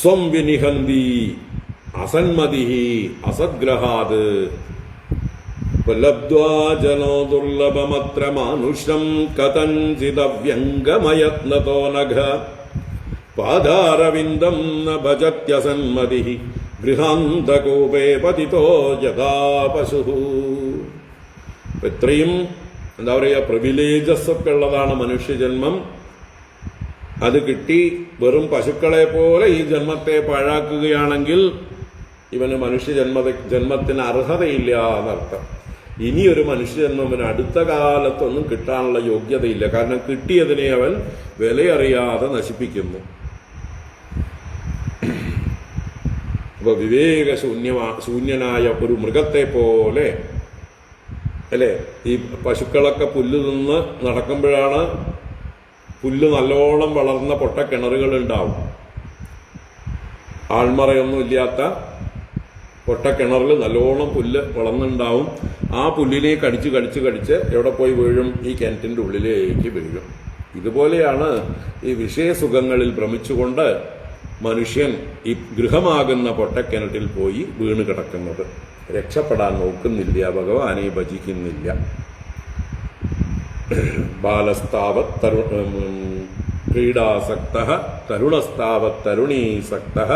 സ്വം വിനിഹന്തി അസന്മതി അസദ്ഗ്രഹാത് ലബ്ധ്വാ ജനോ ദുർലഭമത്ര മാനുഷം കഥഞ്ചിദവ്യംഗമയത്നതോ നഘ പാദാരവിന്ദം ന ഭജത്യസന്മതി ഗൃഹാന്തകൂപേ പതിതോ യഥാ പശുഃ. ഇത്രയും എന്താ പറയുക പ്രിവിലേജസ് ഒക്കെ ഉള്ളതാണ് മനുഷ്യജന്മം. അത് കിട്ടി വെറും പശുക്കളെ പോലെ ഈ ജന്മത്തെ പാഴാക്കുകയാണെങ്കിൽ ഇവന് ജന്മത്തിന് അർഹതയില്ല എന്നർത്ഥം. ഇനിയൊരു മനുഷ്യജന്മം അവന് അടുത്ത കാലത്തൊന്നും കിട്ടാനുള്ള യോഗ്യതയില്ല. കാരണം കിട്ടിയതിനെ അവൻ വിലയറിയാതെ നശിപ്പിക്കുന്നു. അപ്പൊ ശൂന്യനായ ഒരു മൃഗത്തെ പോലെ അല്ലെ, ഈ പശുക്കളൊക്കെ പുല്ല് നിന്ന് നടക്കുമ്പോഴാണ് പുല്ല് നല്ലോണം വളർന്ന പൊട്ടക്കിണറുകൾ ഉണ്ടാവും. ആൾമറയൊന്നും ഇല്ലാത്ത പൊട്ടക്കിണറിൽ നല്ലോണം പുല്ല് വളർന്നുണ്ടാവും. ആ പുല്ലിനെ കടിച്ച് എവിടെ പോയി വീഴും? ഈ കിണറ്റിന്റെ ഉള്ളിലേക്ക് വീഴും. ഇതുപോലെയാണ് ഈ വിഷയസുഖങ്ങളിൽ ഭ്രമിച്ചുകൊണ്ട് മനുഷ്യൻ ഈ ഗൃഹമാകുന്ന പൊട്ടക്കിണറ്റിൽ പോയി വീണ് കിടക്കുന്നത്. രക്ഷപ്പെടാൻ നോക്കുന്നില്ല, ഭഗവാനെ ഭജിക്കുന്നില്ല. ബാലസ്താവത് ക്രീഡാസക്തഃ തരുണസ്താവത് തരുണീസക്തഃ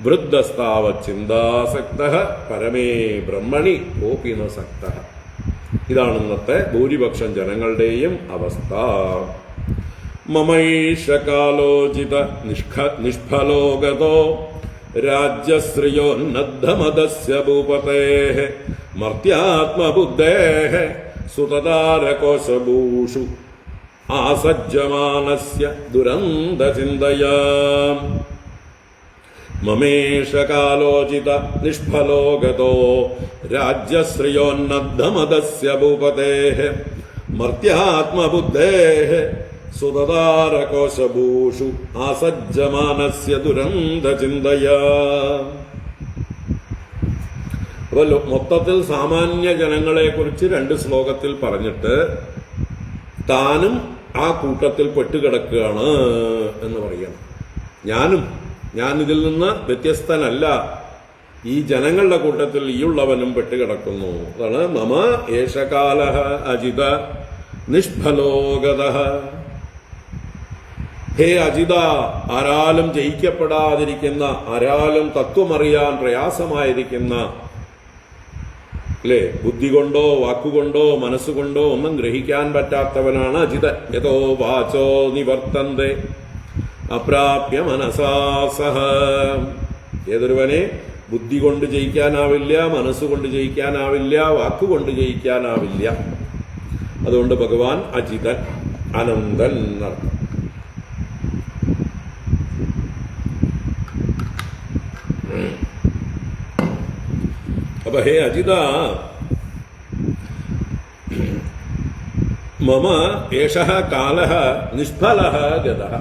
വൃദ്ധസ്താവത് ചിന്താസക്തഃ പരമേ ബ്രഹ്മണി കോപി ന സക്തഃ. ഇതാണ് ഇന്നത്തെ ഭൂരിപക്ഷം ജനങ്ങളുടെയും അവസ്ഥ. മമൈഷകാലോചിത നിഷ്ഫലോഗതോ രാജ്യശ്രിയോന്നദ്ധമദസ്യ ഭൂപതേഃ മർത്യാത്മബുദ്ധേഃ സുതതാരകോശഭൂഷു ആസജ്ജമാനസ്യ ദുരന്തചിന്തയാ. മമേഷകാലോചിത നിഷ്ഫലോഗതോ രാജ്യശ്രിയോന്നദ്ധമദസ്യ ഭൂപതേഃ മർത്യാത്മബുദ്ധേഃ സുതതാരകോശഭൂഷു ആസജ്ജമാനസ്യ ദുരന്തചിന്തയാ. അപ്പൊ മൊത്തത്തിൽ സാമാന്യ ജനങ്ങളെ കുറിച്ച് 2 ശ്ലോകത്തിൽ പറഞ്ഞിട്ട് താനും ആ കൂട്ടത്തിൽ പെട്ടുകിടക്കുകയാണ് എന്ന് പറയണം. ഞാൻ ഇതിൽ നിന്ന് വ്യത്യസ്തനല്ല, ഈ ജനങ്ങളുടെ കൂട്ടത്തിൽ ഈയുള്ളവനും പെട്ടുകിടക്കുന്നു. അതാണ് മമ ഏഷകാലഃ അജിത നിഷ്ഫലോഗതഃ. ഹേ അജിത, ആരാലും ജയിക്കപ്പെടാതിരിക്കുന്ന, ആരാലും തത്വമറിയാൻ പ്രയാസമായിരിക്കുന്ന, അല്ലേ, ബുദ്ധി കൊണ്ടോ വാക്കുകൊണ്ടോ മനസ്സുകൊണ്ടോ ഒന്നും ഗ്രഹിക്കാൻ പറ്റാത്തവനാണ് അജിതൻ. യതോ വാചോ നിവർത്തന്തേ അപ്രാപ്യ മനസാ സഹ. ഏതൊരുവനെ ബുദ്ധി കൊണ്ട് ജയിക്കാനാവില്ല, മനസ്സുകൊണ്ട് ജയിക്കാനാവില്ല, വാക്കുകൊണ്ട് ജയിക്കാനാവില്ല. അതുകൊണ്ട് ഭഗവാൻ അജിതൻ, അനന്തൻ എന്നർത്ഥം. അപ്പൊ ഹേ അജിത, മമ ഏഷഃ കാലഃ നിഷ്ഫലഃ ഗതഃ.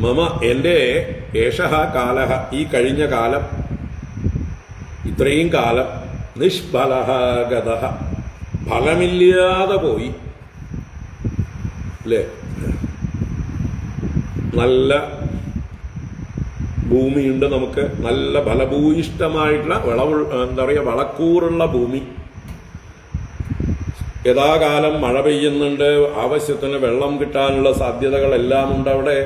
മമ എന്റെ ഏഷഃ കാലഃ ഈ കഴിഞ്ഞ കാലം, ഇത്രയും കാലം, നിഷ്ഫലഃ ഗതഃ ഫലമില്ലാതെ പോയി. അല്ലേ, നല്ല ഭൂമിയുണ്ട് നമുക്ക്, നല്ല ഫലഭൂയിഷ്ടമായിട്ടുള്ള വളക്കൂറുള്ള ഭൂമി. യഥാകാലം മഴ പെയ്യുന്നുണ്ട്, ആവശ്യത്തിന് വെള്ളം കിട്ടാനുള്ള സാധ്യതകളെല്ലാം ഉണ്ട് അവിടെ.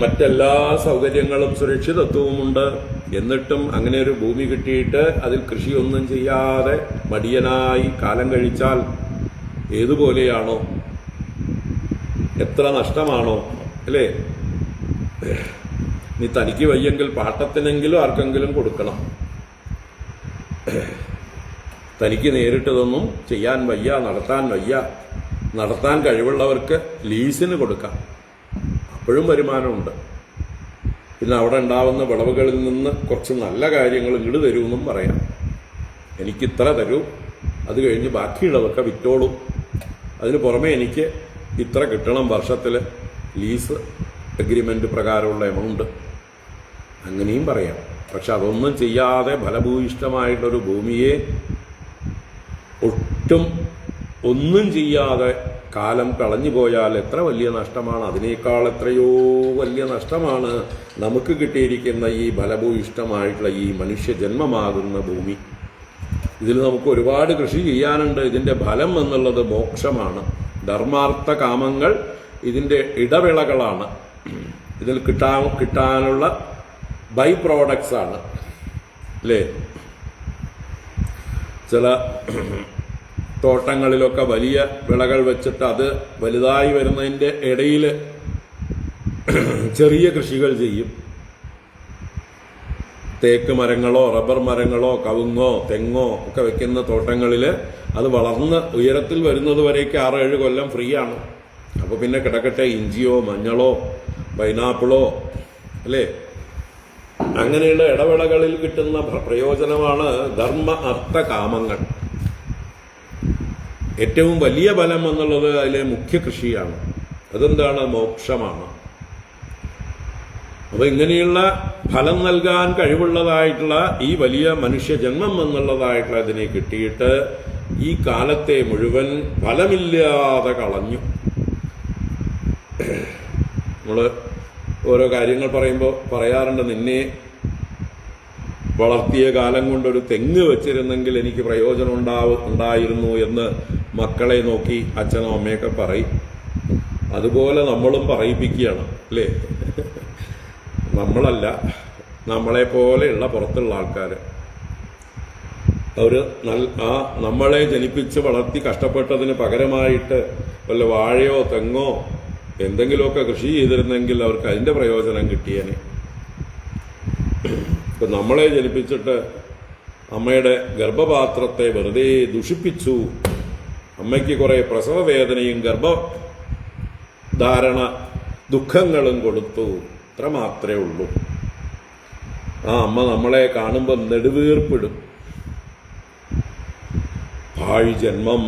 മറ്റെല്ലാ സൗകര്യങ്ങളും സുരക്ഷിതത്വവുമുണ്ട്. എന്നിട്ടും അങ്ങനെ ഒരു ഭൂമി കിട്ടിയിട്ട് അതിൽ കൃഷിയൊന്നും ചെയ്യാതെ മടിയനായി കാലം കഴിച്ചാൽ ഏതുപോലെയാണോ, എത്ര നഷ്ടമാണോ, അല്ലേ? നീ തനിക്ക് വയ്യെങ്കിൽ പാട്ടത്തിനെങ്കിലും ആർക്കെങ്കിലും കൊടുക്കണം. തനിക്ക് നേരിട്ടതൊന്നും ചെയ്യാൻ വയ്യ, നടത്താൻ കഴിവുള്ളവർക്ക് ലീസിന് കൊടുക്കാം, അപ്പോഴും വരുമാനമുണ്ട്. പിന്നെ അവിടെ ഉണ്ടാവുന്ന വിളവുകളിൽ നിന്ന് കുറച്ച് നല്ല കാര്യങ്ങൾ ഇങ്ങോട്ട് തരൂന്നും പറയാം. എനിക്കിത്ര തരൂ, അത് കഴിഞ്ഞ് ബാക്കിയുള്ളതൊക്കെ വിറ്റോളും, അതിന് പുറമെ എനിക്ക് ഇത്ര കിട്ടണം വർഷത്തിൽ, ലീസ് അഗ്രിമെന്റ് പ്രകാരമുള്ള എമൗണ്ട്, അങ്ങനെയും പറയാം. പക്ഷെ അതൊന്നും ചെയ്യാതെ ഫലഭൂയിഷ്ടമായിട്ടൊരു ഭൂമിയെ ഒട്ടും ഒന്നും ചെയ്യാതെ കാലം കളഞ്ഞു പോയാൽ എത്ര വലിയ നഷ്ടമാണ്. അതിനേക്കാൾ എത്രയോ വലിയ നഷ്ടമാണ് നമുക്ക് കിട്ടിയിരിക്കുന്ന ഈ ഫലഭൂയിഷ്ടമായിട്ടുള്ള ഈ മനുഷ്യജന്മമാകുന്ന ഭൂമി. ഇതിൽ നമുക്ക് ഒരുപാട് കൃഷി ചെയ്യാനുണ്ട്. ഇതിന്റെ ഫലം എന്നുള്ളത് മോക്ഷമാണ്. ധർമാർത്ഥ കാമങ്ങൾ ഇതിന്റെ ഇടവേളകളാണ്. ഇതിൽ കിട്ടാനുള്ള ബൈ പ്രോഡക്ട്സ് ആണ്, അല്ലേ? ചില തോട്ടങ്ങളിലൊക്കെ വലിയ വിളകൾ വെച്ചിട്ട് അത് വലുതായി വരുന്നതിൻ്റെ ഇടയിൽ ചെറിയ കൃഷികൾ ചെയ്യും. തേക്ക് മരങ്ങളോ റബ്ബർ മരങ്ങളോ കവുങ്ങോ തെങ്ങോ ഒക്കെ വെക്കുന്ന തോട്ടങ്ങളിൽ അത് വളർന്ന് ഉയരത്തിൽ വരുന്നത് വരേക്ക് 6-7 കൊല്ലം ഫ്രീ ആണ്. അപ്പോൾ പിന്നെ കിടക്കട്ടെ ഇഞ്ചിയോ മഞ്ഞളോ പൈനാപ്പിളോ അല്ലേ, അങ്ങനെയുള്ള ഇടവേളകളിൽ കിട്ടുന്ന പ്രയോജനമാണ് ധർമ്മ അർത്ഥ കാമങ്ങൾ. ഏറ്റവും വലിയ ഫലം എന്നുള്ളത് അതിലെ മുഖ്യ കൃഷിയാണ്. അതെന്താണ്? മോക്ഷമാണ്. അപ്പൊ ഇങ്ങനെയുള്ള ഫലം നൽകാൻ കഴിവുള്ളതായിട്ടുള്ള ഈ വലിയ മനുഷ്യജന്മം എന്നുള്ളതായിട്ടുള്ള അതിനെ കിട്ടിയിട്ട് ഈ കാലത്തെ മുഴുവൻ ഫലമില്ലാതെ കളഞ്ഞു. നമ്മൾ ഓരോ കാര്യങ്ങൾ പറയുമ്പോൾ പറയാറുണ്ട്, നിന്നെ വളർത്തിയ കാലം കൊണ്ടൊരു തെങ്ങ് വെച്ചിരുന്നെങ്കിൽ എനിക്ക് പ്രയോജനം ഉണ്ടായിരുന്നു എന്ന് മക്കളെ നോക്കി അച്ഛനോ അമ്മയൊക്കെ പറയും. അതുപോലെ നമ്മളും പറയിപ്പിക്കുകയാണ് അല്ലേ? നമ്മളല്ല, നമ്മളെ പോലെയുള്ള പുറത്തുള്ള ആൾക്കാർ. അവർ നമ്മളെ ജനിപ്പിച്ച് വളർത്തി കഷ്ടപ്പെട്ടതിന് പകരമായിട്ട് വല്ല വാഴയോ തെങ്ങോ എന്തെങ്കിലുമൊക്കെ കൃഷി ചെയ്തിരുന്നെങ്കിൽ അവർക്ക് അതിൻ്റെ പ്രയോജനം കിട്ടിയേനെ. ഇപ്പം നമ്മളെ ജനിപ്പിച്ചിട്ട് അമ്മയുടെ ഗർഭപാത്രത്തെ വെറുതെ ദുഷിപ്പിച്ചു, അമ്മയ്ക്ക് കുറേ പ്രസവ വേദനയും ഗർഭധാരണ ദുഃഖങ്ങളും കൊടുത്തു, അത്ര മാത്രമേ ഉള്ളൂ. ആ അമ്മ നമ്മളെ കാണുമ്പോൾ നെടുവീർപ്പിടും, ഭാഴി ജന്മം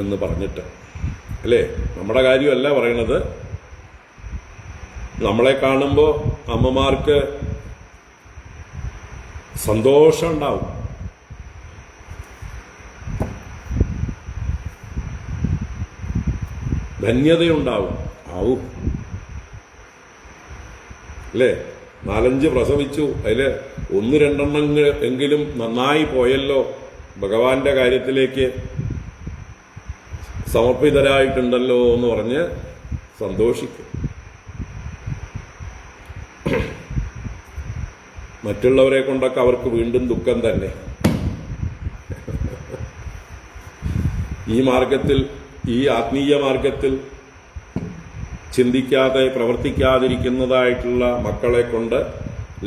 എന്ന് പറഞ്ഞിട്ട് അല്ലേ? നമ്മുടെ കാര്യമല്ല പറയണത്. നമ്മളെ കാണുമ്പോൾ അമ്മമാർക്ക് സന്തോഷം ഉണ്ടാവും. ധന്യതയുണ്ടാവും. ആവും അല്ലേ? 4-5 പ്രസവിച്ചു, അതിൽ 1-2 എങ്കിലും നന്നായി പോയല്ലോ, ഭഗവാന്റെ കാര്യത്തിലേക്ക് സമർപ്പിതരായിട്ടുണ്ടല്ലോ എന്ന് പറഞ്ഞ് സന്തോഷിക്കും. മറ്റുള്ളവരെ കൊണ്ടൊക്കെ അവർക്ക് വീണ്ടും ദുഃഖം തന്നെ. ഈ മാർഗത്തിൽ, ഈ ആത്മീയ മാർഗത്തിൽ ചിന്തിക്കാതെ പ്രവർത്തിക്കാതിരിക്കുന്നതായിട്ടുള്ള മക്കളെ കൊണ്ട്,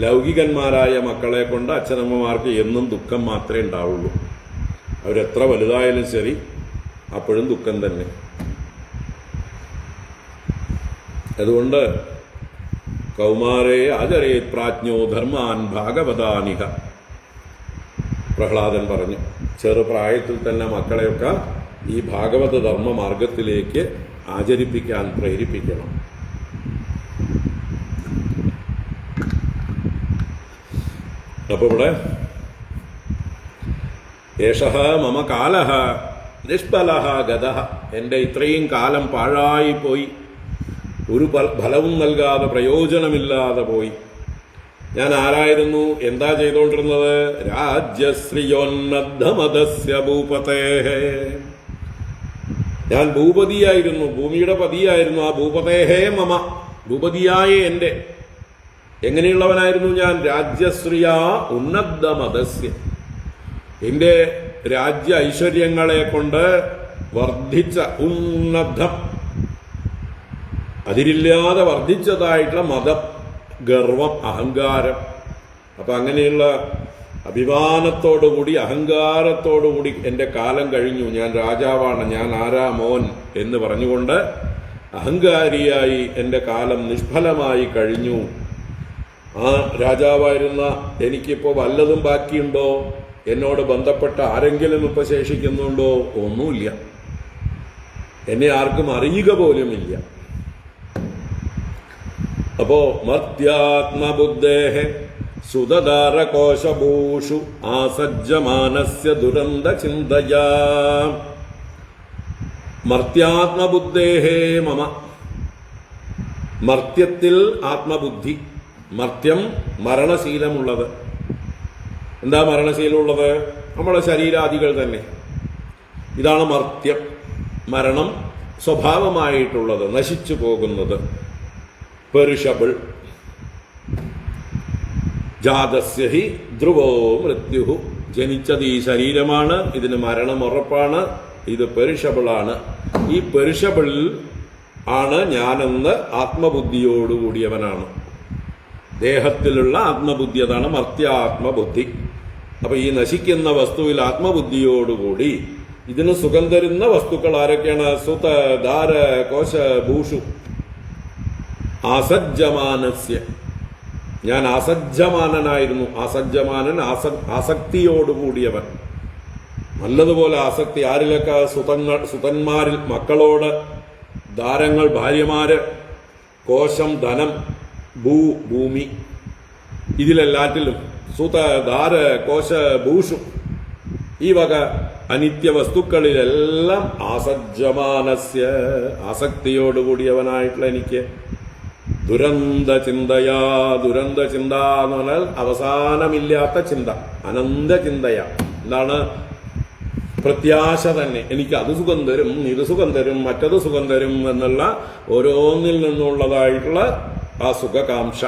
ലൗകികന്മാരായ മക്കളെ കൊണ്ട് അച്ഛനമ്മമാർക്ക് എന്നും ദുഃഖം മാത്രമേ ഉണ്ടാവുള്ളൂ. അവരെത്ര വലുതായാലും ശരി, അപ്പോഴും ദുഃഖം തന്നെ. അതുകൊണ്ട് കൗമാരേ ആചരേത് പ്രാജ്ഞോ ധർമാൻ ഭാഗവതാനിഹ, പ്രഹ്ലാദൻ പറഞ്ഞു. ചെറുപ്രായത്തിൽ തന്നെ മക്കളെയൊക്കെ ഈ ഭാഗവത ധർമ്മ മാർഗത്തിലേക്ക് ആചരിപ്പിക്കാൻ പ്രേരിപ്പിക്കണം. അപ്പൊ ഇവിടെ ഏഷഃ മമ കാലഃ നിഷ്ഫലഃ ഗതഃ, എൻ്റെ ഇത്രയും കാലം പാഴായിപ്പോയി, ഒരു ഫലവും നൽകാതെ പ്രയോജനമില്ലാതെ പോയി. ഞാൻ ആരായിരുന്നു? എന്താ ചെയ്തുകൊണ്ടിരുന്നത്? രാജ്യശ്രിയോന്നദ്ധമതസ്യ ഭൂപതേഃ, ഞാൻ ഭൂപതിയായിരുന്നു, ഭൂമിയുടെ പതിയായിരുന്നു. ആ ഭൂപതേഹേ മമ, ഭൂപതിയായ എൻ്റെ. എങ്ങനെയുള്ളവനായിരുന്നു ഞാൻ? രാജ്യശ്രിയാ ഉന്നദ്ധമതസ്യ, എൻ്റെ രാജ്യ ഐശ്വര്യങ്ങളെ കൊണ്ട് വർദ്ധിച്ച, ഉന്നദ്ധം അതിരില്ലാതെ വർദ്ധിച്ചതായിട്ടുള്ള മതം, ഗർവം, അഹങ്കാരം. അപ്പൊ അങ്ങനെയുള്ള അഭിമാനത്തോടുകൂടി അഹങ്കാരത്തോടുകൂടി എൻ്റെ കാലം കഴിഞ്ഞു, ഞാൻ രാജാവാണ്, ഞാൻ ആരാ മോൻ എന്ന് പറഞ്ഞുകൊണ്ട് അഹങ്കാരിയായി എൻ്റെ കാലം നിഷ്ഫലമായി കഴിഞ്ഞു. ആ രാജാവായിരുന്ന എനിക്കിപ്പോൾ വല്ലതും ബാക്കിയുണ്ടോ? എന്നോട് ബന്ധപ്പെട്ട ആരെങ്കിലും ഇപ്പൊ ശേഷിക്കുന്നുണ്ടോ? ഒന്നുമില്ല. എന്നെ ആർക്കും അറിയുക പോലുമില്ല. അപ്പോ മർത്യാത്മബുദ്ധേഃ സുതദാരകോശഭൂഷു ആസജ്ജമാനസ്യ ദുരന്ത ചിന്തയാ, മർത്യാത്മബുദ്ധേഃ മമ, മർത്യത്തിൽ ആത്മബുദ്ധി. മർത്യം മരണശീലമുള്ളത്. എന്താ മരണശീലമുള്ളത്? നമ്മുടെ ശരീരാദികൾ തന്നെ. ഇതാണ് മർത്യം, മരണം സ്വഭാവമായിട്ടുള്ളത്, നശിച്ചു പോകുന്നത്. പെരിഷബിൾ. ജാതസ്യ ഹി ധ്രുവോ മൃത്യുഃ ജനിച്ചത് ഈ ശരീരമാണ്, ഇതിന് മരണം ഉറപ്പാണ്, ഇത് പെരിഷബിളാണ്. ഈ പെരിഷബിൾ ആണ് ഞാനെന്ന് ആത്മബുദ്ധിയോടുകൂടിയവനാണ്. ദേഹത്തിലുള്ള ആത്മബുദ്ധി, അതാണ് മർത്യാത്മബുദ്ധി. അപ്പൊ ഈ നശിക്കുന്ന വസ്തുവിൽ ആത്മബുദ്ധിയോടുകൂടി ഇതിന് സുഖം തരുന്ന വസ്തുക്കൾ ആരൊക്കെയാണ്? സുത ദാര കോശ ഭൂഷു. ആസജ്ജമാനസ്യ, ഞാൻ ആസജ്ജമാനനായിരുന്നു. ആസജ്ജമാനൻ, ആസക്തിയോടുകൂടിയവൻ. നല്ലതുപോലെ ആസക്തി. ആരിലൊക്കെ? സുതന്മാരിൽ, മക്കളോട്, ദാരങ്ങൾ ഭാര്യമാര്, കോശം ധനം, ഭൂമി, ഇതിലെല്ലാറ്റിലും സുത ദാര കോശ ഭൂഷു, ഈ വക അനിത്യ വസ്തുക്കളിലെല്ലാം ആസജ്ജമാനസ്യ, ആസക്തിയോടുകൂടിയവനായിട്ടുള്ള എനിക്ക്. ദുരന്ത ചിന്തയാ, ദുരന്ത ചിന്ത എന്ന് പറഞ്ഞാൽ അവസാനമില്ലാത്ത ചിന്ത, അനന്ത ചിന്തയാ. എന്താണ്? പ്രത്യാശ തന്നെ. എനിക്ക് അത് സുഖം തരും, ഇത് സുഖം തരും, മറ്റത് സുഖം തരും എന്നുള്ള ഓരോന്നിൽ നിന്നുള്ളതായിട്ടുള്ള ആ സുഖകാംക്ഷ.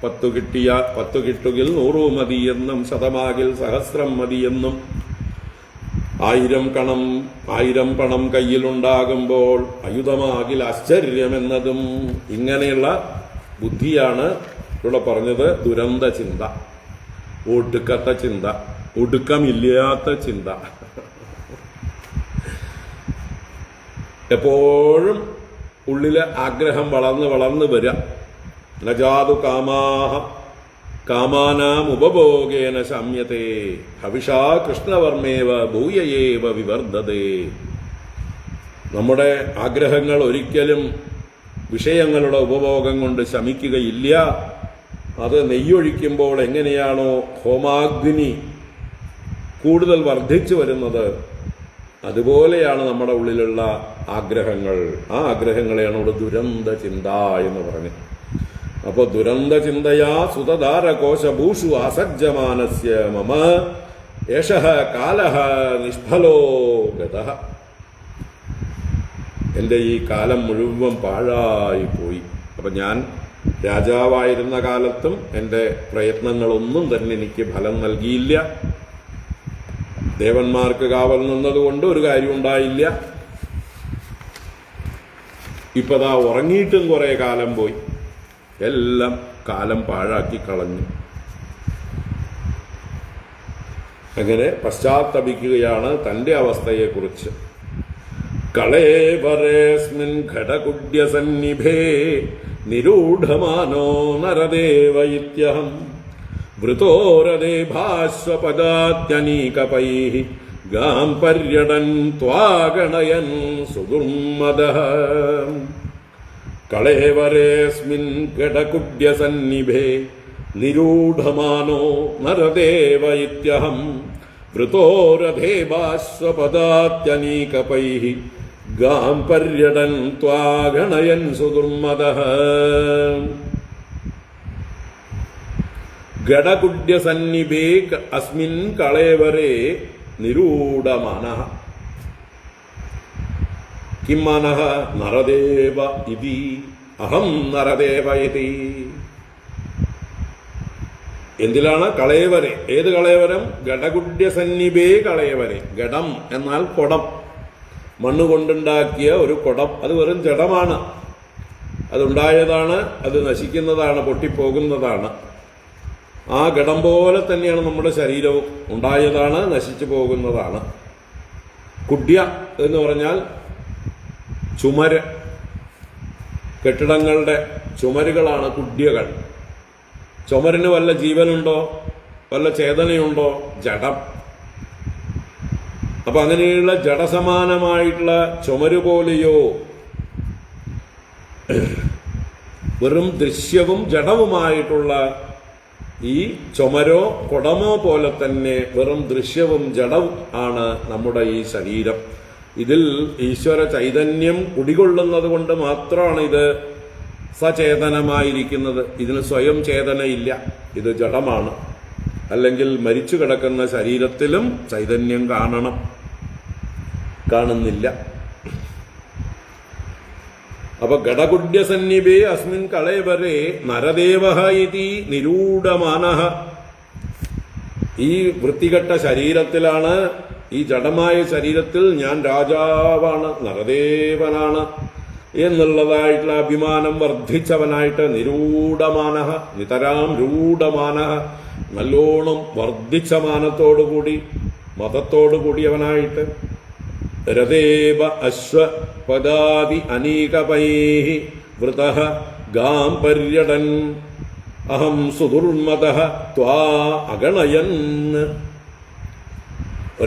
10 കിട്ടുകിൽ 100 മതിയെന്നും, ശതമാകിൽ സഹസ്രം മതിയെന്നും, 1000 പണം കയ്യിലുണ്ടാകുമ്പോൾ അയുധമാകിൽ ആശ്ചര്യമെന്നതും, ഇങ്ങനെയുള്ള ബുദ്ധിയാണ് ഇവിടെ പറഞ്ഞത്. ദുരന്ത ചിന്ത, ഒടുക്കത്തെ ചിന്ത, ഒടുക്കമില്ലാത്ത ചിന്ത. എപ്പോഴും ഉള്ളിലെ ആഗ്രഹം വളർന്ന് വരിക. നജാതു കാമാഹ കാമാനാം ഉപഭോഗേന ശമ്യത്തെ ഹവിഷാ കൃഷ്ണവർമ്മേവ ഭൂയയേവ വിവർദ്ധതേ. നമ്മുടെ ആഗ്രഹങ്ങൾ ഒരിക്കലും വിഷയങ്ങളുടെ ഉപഭോഗം കൊണ്ട് ശമിക്കുകയില്ല. അത് നെയ്യൊഴിക്കുമ്പോൾ എങ്ങനെയാണോ ഹോമാഗ്നി കൂടുതൽ വർദ്ധിച്ചു വരുന്നത്, അതുപോലെയാണ് നമ്മുടെ ഉള്ളിലുള്ള ആഗ്രഹങ്ങൾ. ആ ആഗ്രഹങ്ങളെയാണ് ഇവിടെ ദുരന്ത ചിന്ത എന്ന് പറഞ്ഞത്. അപ്പൊ ദുരന്ത ചിന്തയാ സുതധാരകോശഭൂഷു ആസജ്ജമാനസ്യ മമ യേശഃ കാലഃ നിഷ്ഫലോ ഗതഃ. എന്റെ ഈ കാലം മുഴുവൻ പാഴായി പോയി. അപ്പൊ ഞാൻ രാജാവായിരുന്ന കാലത്തും എന്റെ പ്രയത്നങ്ങളൊന്നും തന്നെ എനിക്ക് ഫലം നൽകിയില്ല. ദേവന്മാർക്ക് കാവൽ നിന്നതുകൊണ്ട് ഒരു കാര്യം ഉണ്ടായില്ല. ഇപ്പതാ ഉറങ്ങിയിട്ടും കുറെ കാലം പോയി. എല്ലാം കാലം പാഴാക്കി കളഞ്ഞു. അങ്ങനെ പശ്ചാത്തപിക്കുകയാണ് തന്റെ അവസ്ഥയെക്കുറിച്ച്. കളേവരേസ്മിൻ ഘടകുഡ്യസന്നിഭേ നിരൂഢമാനോ നരദേവ ഇത്യഹം വൃതോരദേ ഭാസ്വപദാത്യനീകപൈഃ ഗാം പര്യടൻ ത്വാഗണയൻ സുദുർമദഃ. കളേവരേസ്മിൻ ഘടകുഡ്യസന്നിഭേ നിരൂഢമാനോ നരദേവ ഇത്യഹം വൃതോരഥേ ഭാസ്വപദാത്യനീകപൈഃ ഗാം പര്യടൻ ത്വാഗണയൻ സുദുർമദഃ. ഘടകുഡ്യസന്നിഭേ അസ്മിൻ കളേവരേ നിരൂഢമാനഃ. കിം മാനഃ? നരദേവ ഇതി, അഹം നരദേവ ഇതി. എന്തിലാണ്? കളേവരെ. ഏത് കളേവരം? ഘടകുഡ്യസന്നിഭേ കളേവരെ. ഘടം എന്നാൽ കുടം, മണ്ണുകൊണ്ടുണ്ടാക്കിയ ഒരു കുടം. അത് വെറും ജഡമാണ്. അതുണ്ടായതാണ്, അത് നശിക്കുന്നതാണ്, പൊട്ടിപ്പോകുന്നതാണ്. ആ ഘടം പോലെ തന്നെയാണ് നമ്മുടെ ശരീരവും. ഉണ്ടായതാണ്, നശിച്ചു പോകുന്നതാണ്. കുഡ്യ എന്ന് പറഞ്ഞാൽ ചുമര്, കെട്ടിടങ്ങളുടെ ചുമരുകളാണ് കുഡ്യകൾ. ചുമരിന് വല്ല ജീവനുണ്ടോ? വല്ല ചേതനയുണ്ടോ? ജഡം. അപ്പൊ അങ്ങനെയുള്ള ജഡസമാനമായിട്ടുള്ള ചുമര് പോലെയോ വെറും ദൃശ്യവും ജഡവുമായിട്ടുള്ള ഈ ചുമരോ കുടമോ പോലെ തന്നെ വെറും ദൃശ്യവും ജഡവും ആണ് നമ്മുടെ ഈ ശരീരം. ഇതിൽ ഈശ്വര ചൈതന്യം കുടികൊള്ളുന്നത് കൊണ്ട് മാത്രമാണ് ഇത് സചേതനമായിരിക്കുന്നത്. ഇതിന് സ്വയം ചേതനയില്ല. ഇത് ജഡമാണ്. അല്ലെങ്കിൽ മരിച്ചു കിടക്കുന്ന ശരീരത്തിലും ചൈതന്യം കാണണം, കാണുന്നില്ല. അപ്പൊ ഘടകുഡ്യസന്നിഭേ അസ്മിൻ കളേവരേ നരദേവഃ ഇതി നിരൂഢമാനഃ. ഈ വൃത്തികെട്ട ശരീരത്തിലാണ്, ഈ ജഡമായ ശരീരത്തിൽ ഞാൻ രാജാവാണ്, നരദേവനാണ് എന്നുള്ളതായിട്ടുള്ള അഭിമാനം വർദ്ധിച്ചവനായിട്ട്, നിരൂഢമാനഃ, നിതരാം രൂഢമാനഃ, നല്ലോണം വർദ്ധിച്ച മാനത്തോടുകൂടി, മതത്തോടുകൂടിയവനായിട്ട്, രഥേവ അശ്വ പദാതി അനീകപൈഃ വൃതഃ ഗാം പര്യടൻ അഹം സുദുർമതഃ ത്വാ അഗണയൻ.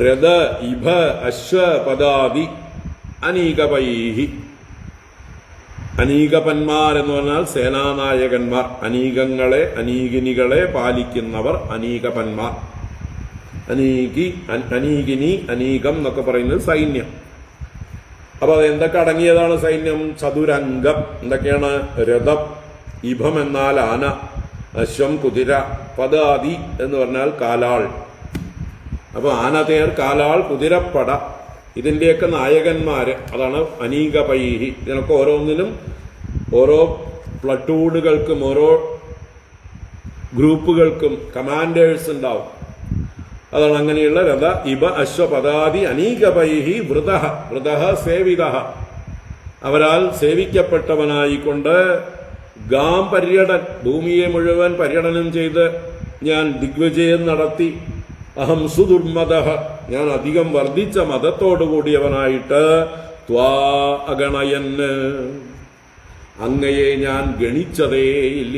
രഥ ഇഭ അശ്വ പദാതി അനീകപൈഃ. അനീകപന്മാരെന്ന് പറഞ്ഞാൽ സേനാനായകന്മാർ, അനീകങ്ങളെ അനീകിനികളെ പാലിക്കുന്നവർ അനീകപന്മാർ. അനീകിനി, അനീകം എന്നൊക്കെ പറയുന്നത് സൈന്യം. അപ്പൊ അത് എന്തൊക്കെ അടങ്ങിയതാണ് സൈന്യം? ചതുരംഗം. എന്തൊക്കെയാണ്? രഥം, ഇഭം എന്നാൽ ആന, അശ്വം കുതിര, പദാതി എന്ന് പറഞ്ഞാൽ കാലാൾ. അപ്പൊ ആനതേർ, കാലാൾ, കുതിരപ്പട, ഇതിന്റെയൊക്കെ നായകന്മാര് അതാണ് അനീകപൈഹി. ഇതിനൊക്കെ ഓരോന്നിനും ഓരോ പ്ലട്ടൂണുകൾക്കും ഓരോ ഗ്രൂപ്പുകൾക്കും കമാൻഡേഴ്സ് ഉണ്ടാവും. അതാണ് അങ്ങനെയുള്ള രഥ ഇബ അശ്വപദാതി അനീകപൈഹി വൃതഃ. വൃതഃ സേവിതഃ, അവരാൽ സേവിക്കപ്പെട്ടവനായിക്കൊണ്ട്, ഗാം പര്യടൻ, ഭൂമിയെ മുഴുവൻ പര്യടനം ചെയ്ത് ഞാൻ ദിഗ്വിജയം നടത്തി, അഹം സുദുർമതഃ, ഞാൻ അധികം വർദ്ധിച്ച മതത്തോടുകൂടിയവനായിട്ട്, ത്വാ അഗണയന്, അങ്ങയെ ഞാൻ ഗണിച്ചതേയില്ല,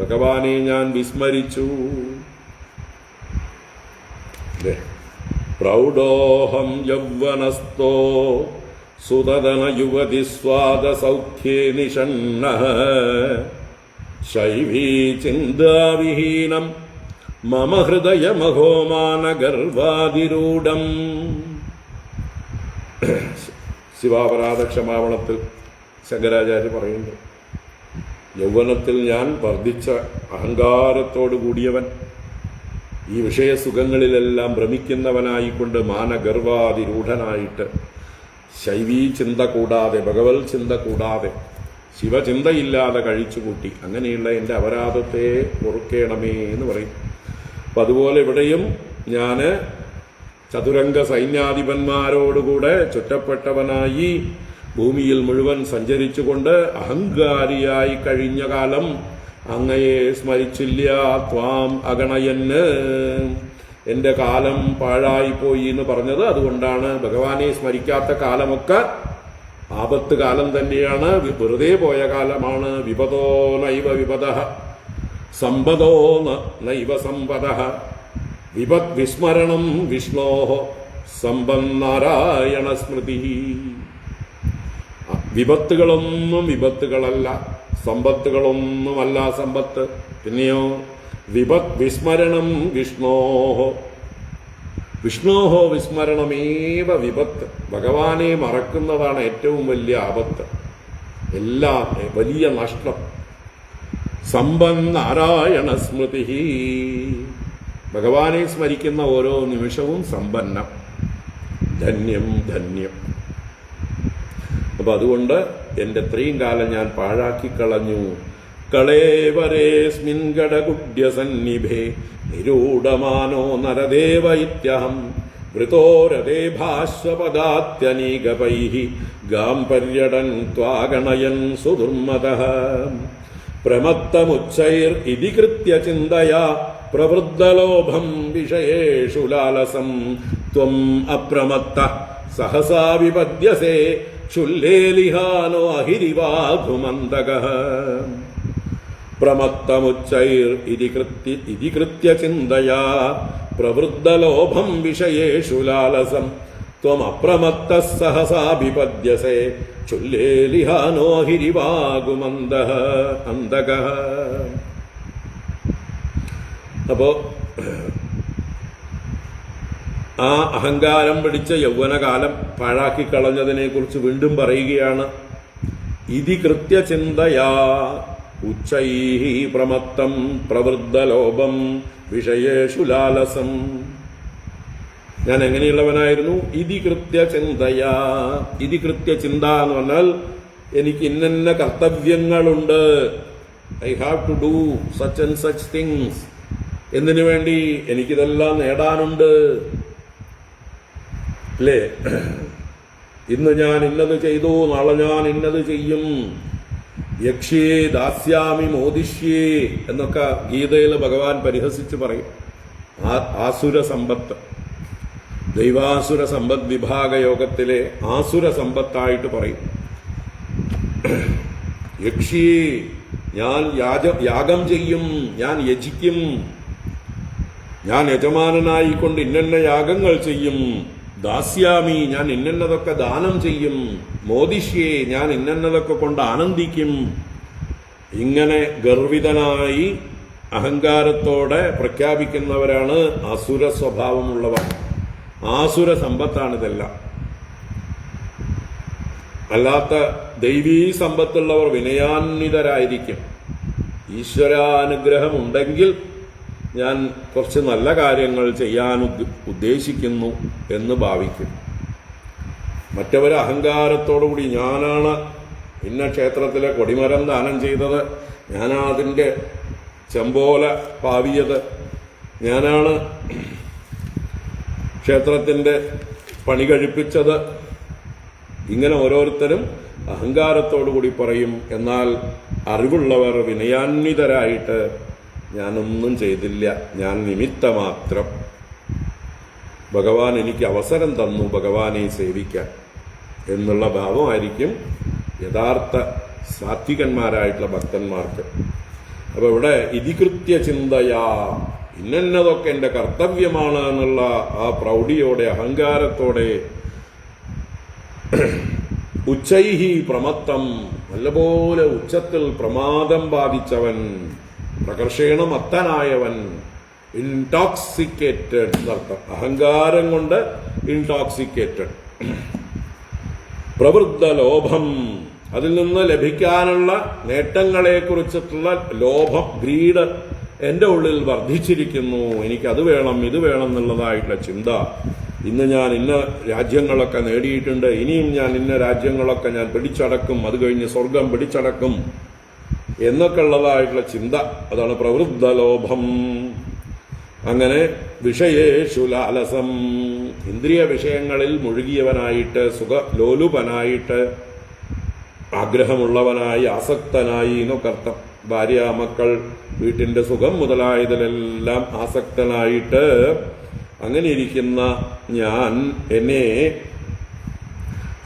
ഭഗവാനെ ഞാൻ വിസ്മരിച്ചു. പ്രൗഢോഹം യൗവനസ്ഥോ സുതദന യുവതി സ്വാദസൗഖ്യേ നിഷണ്ണഃ ശൈവീ ചിന്താവിഹീനം മമ ഹൃദയമഹോമാനഗർവാതിരൂഢം. ശിവാപരാധ ക്ഷമാപണത്തിൽ ശങ്കരാചാര്യ പറയുന്നു, യൗവനത്തിൽ ഞാൻ വർദ്ധിച്ച അഹങ്കാരത്തോടു കൂടിയവൻ, ഈ വിഷയസുഖങ്ങളിലെല്ലാം ഭ്രമിക്കുന്നവനായിക്കൊണ്ട് മാനഗർവാതിരൂഢനായിട്ട്, ശൈവീ ചിന്ത കൂടാതെ, ഭഗവത് ചിന്ത കൂടാതെ, ശിവചിന്തയില്ലാതെ കഴിച്ചുകൂട്ടി, അങ്ങനെയുള്ള എൻ്റെ അപരാധത്തെ പൊറുക്കേണമേ എന്ന് പറയും. അപ്പം അതുപോലെ ഇവിടെയും ഞാൻ ചതുരംഗ സൈന്യാധിപന്മാരോടുകൂടെ ചുറ്റപ്പെട്ടവനായി ഭൂമിയിൽ മുഴുവൻ സഞ്ചരിച്ചുകൊണ്ട് അഹങ്കാരിയായി കഴിഞ്ഞ കാലം അങ്ങയെ സ്മരിച്ചില്ല. ത്വാം അഗണയന്, എന്റെ കാലം പാഴായിപ്പോയി എന്ന് പറഞ്ഞത് അതുകൊണ്ടാണ്. ഭഗവാനെ സ്മരിക്കാത്ത കാലമൊക്കെ ആപത്ത് കാലം തന്നെയാണ്, വെറുതെ പോയ കാലമാണ്. വിപദോ നൈവ വിപദഃ സമ്പദോ നൈവ സമ്പദഃ വിപദ് വിസ്മരണം വിഷ്ണോഃ സമ്പന്നാരായണ സ്മൃതി. വിപത്തുകളൊന്നും വിപത്തുകളല്ല, സമ്പത്തുകളൊന്നുമല്ല സമ്പത്ത്. പിന്നെയോ വിപത് വിസ്മരണം വിഷ്ണോഃ, വിഷ്ണോഃ വിസ്മരണമേവ വിപത്ത്. ഭഗവാനെ മറക്കുന്നതാണ് ഏറ്റവും വലിയ ആപത്ത്, എല്ലാ വലിയ നഷ്ടം. സമ്പന്നാരായണ സ്മൃതി, ഭഗവാനെ സ്മരിക്കുന്ന ഓരോ നിമിഷവും സമ്പന്നം, ധന്യം ധന്യം. അപ്പൊ അതുകൊണ്ട് എന്റെ ഇത്രയും കാലം ഞാൻ പാഴാക്കിക്കളഞ്ഞു. കളേവരേസ്മിൻ ഗഡഗുഡ്യസന്നിഭേ നിരൂഢമാനോ നരദേവ ഇത്യഹം വൃതോ രഥേഭാശ്വപദാത്യനീകപൈഃ ഗാം പര്യടൻ ത്വാഗണയൻ സുദുർമതഃ പ്രമത്തമുച്ചൈർ ഇതി കൃത്യ ചിന്തയാ പ്രവൃദ്ധലോഭം വിഷയേഷു ലാലസം ത്വം അപ്രമത്ത സഹസാ വിപദ്യസേ ക്ഷുല്ലേലിഹാനോ അഹിരിവാഘുമന്തകഃ. പ്രമത്തമുച്ചൈർ ഇതി കൃത്യ ചിന്തയാ പ്രവൃദ്ധലോഭം വിഷയേഷു ലാലസം ത്വം അപ്രമത്തഃ സഹസാ വിപദ്യസേ ക്ഷുല്ലേലിഹാനോ അഹിരിവാഘുമന്തകഃ. അപ്പോ ആ അഹങ്കാരം പിടിച്ച യൗവനകാലം പാഴാക്കിക്കളഞ്ഞതിനെ കുറിച്ച് വീണ്ടും പറയുകയാണ്. ഇതി കൃത്യ ചിന്തയാ ഉച്ചൈഃ പ്രമത്തം പ്രവൃദ്ധലോഭം വിഷയേഷു ലാലസം. ഞാൻ എങ്ങനെയുള്ളവനായിരുന്നു? ഇതി കൃത്യ ചിന്തയാ. ഇതി കൃത്യ ചിന്ത എന്ന് പറഞ്ഞാൽ എനിക്ക് ഇന്ന കർത്തവ്യങ്ങളുണ്ട്. I have to do such and such things. എന്തിനു വേണ്ടി? എനിക്കിതെല്ലാം നേടാനുണ്ട് അല്ലേ? ഇന്ന് ഞാൻ ഇന്നത് ചെയ്തു, നാളെ ഞാൻ ഇന്നത് ചെയ്യും. യക്ഷ്യേ ദാസ്യാമി മോദിഷ്യേ എന്നൊക്കെ ഗീതയിൽ ഭഗവാൻ പരിഹസിച്ച് പറയും. ആസുര സമ്പത്ത്, ദൈവാസുര സമ്പദ് വിഭാഗ യോഗത്തിലെ ആസുര സമ്പത്തായിട്ട് പറയും. യക്ഷ്യേ, ഞാൻ യാഗം ചെയ്യും, ഞാൻ യജിക്കും, ഞാൻ യജമാനനായിക്കൊണ്ട് ഇന്നന്ന യാഗങ്ങൾ ചെയ്യും. ദാസ്യാമി, ഞാൻ ഇന്നതൊക്കെ ദാനം ചെയ്യും. മോദിഷ്യേ, ഞാൻ ഇന്നതൊക്കെ കൊണ്ട് ആനന്ദിക്കും. ഇങ്ങനെ ഗർവിതനായി അഹങ്കാരത്തോടെ പ്രഖ്യാപിക്കുന്നവരാണ് അസുര സ്വഭാവമുള്ളവർ. ആസുര സമ്പത്താണിതെല്ലാം. അല്ലാത്ത ദൈവീ സമ്പത്തുള്ളവർ വിനയാന്വിതരായിരിക്കും. ഈശ്വരാനുഗ്രഹമുണ്ടെങ്കിൽ ഞാൻ കുറച്ച് നല്ല കാര്യങ്ങൾ ചെയ്യാൻ ഉദ്ദേശിക്കുന്നു എന്ന് ഭാവിക്കും. മറ്റവർ അഹങ്കാരത്തോടുകൂടി ഞാനാണ് ഇന്ന ക്ഷേത്രത്തിലെ കൊടിമരം ദാനം ചെയ്തത്, ഞാനാണ് അതിൻ്റെ ചെമ്പോല പാവിയത്, ഞാനാണ് ക്ഷേത്രത്തിൻ്റെ പണി കഴിപ്പിച്ചത്, ഇങ്ങനെ ഓരോരുത്തരും അഹങ്കാരത്തോടുകൂടി പറയും. എന്നാൽ അറിവുള്ളവർ വിനയാന്വിതരായിട്ട് ഞാനൊന്നും ചെയ്തില്ല, ഞാൻ നിമിത്തമാത്രം, ഭഗവാൻ എനിക്ക് അവസരം തന്നു ഭഗവാനെ സേവിക്കാൻ എന്നുള്ള ഭാവമായിരിക്കും യഥാർത്ഥ സാത്വികന്മാരായിട്ടുള്ള ഭക്തന്മാർക്ക്. അപ്പൊ ഇവിടെ ഇതികൃത്യ ചിന്തയാ, ഇന്നതൊക്കെ എൻ്റെ കർത്തവ്യമാണ് എന്നുള്ള ആ പ്രൗഢിയോടെ അഹങ്കാരത്തോടെ ഉച്ചൈഹി പ്രമത്തം, നല്ലപോലെ ഉച്ചത്തിൽ പ്രമാദം ബാധിച്ചവൻ, പ്രകർഷേണ മത്തനായവൻ, ഇൻടോക്സിക്കേറ്റഡ് എന്നർത്ഥം. അഹങ്കാരം കൊണ്ട് ഇൻടോക്സിക്കേറ്റഡ്. പ്രവൃദ്ധ ലോഭം, അതിൽ നിന്ന് ലഭിക്കാനുള്ള നേട്ടങ്ങളെക്കുറിച്ചിട്ടുള്ള ലോഭം, ഗ്രീഡ് എൻ്റെ ഉള്ളിൽ വർദ്ധിച്ചിരിക്കുന്നു. എനിക്കത് വേണം ഇത് വേണം എന്നുള്ളതായിട്ടുള്ള ചിന്ത. ഇന്ന് ഞാൻ ഇന്ന രാജ്യങ്ങളൊക്കെ നേടിയിട്ടുണ്ട്, ഇനിയും ഞാൻ ഇന്ന രാജ്യങ്ങളൊക്കെ ഞാൻ പിടിച്ചടക്കും, അത് കഴിഞ്ഞ് സ്വർഗം പിടിച്ചടക്കും എന്നൊക്കെ ഉള്ളതായിട്ടുള്ള ചിന്ത, അതാണ് പ്രവൃദ്ധ ലോഭം. അങ്ങനെ വിഷയേഷു ലാലസം, ഇന്ദ്രിയ വിഷയങ്ങളിൽ മുഴുകിയവനായിട്ട്, സുഖലോലുപനായിട്ട്, ആഗ്രഹമുള്ളവനായി, ആസക്തനായി എന്നൊക്കെ അർത്ഥം. ഭാര്യ, മക്കൾ, വീട്ടിന്റെ സുഖം മുതലായതിലെല്ലാം ആസക്തനായിട്ട് അങ്ങനെ ഇരിക്കുന്ന ഞാൻ, എന്നെ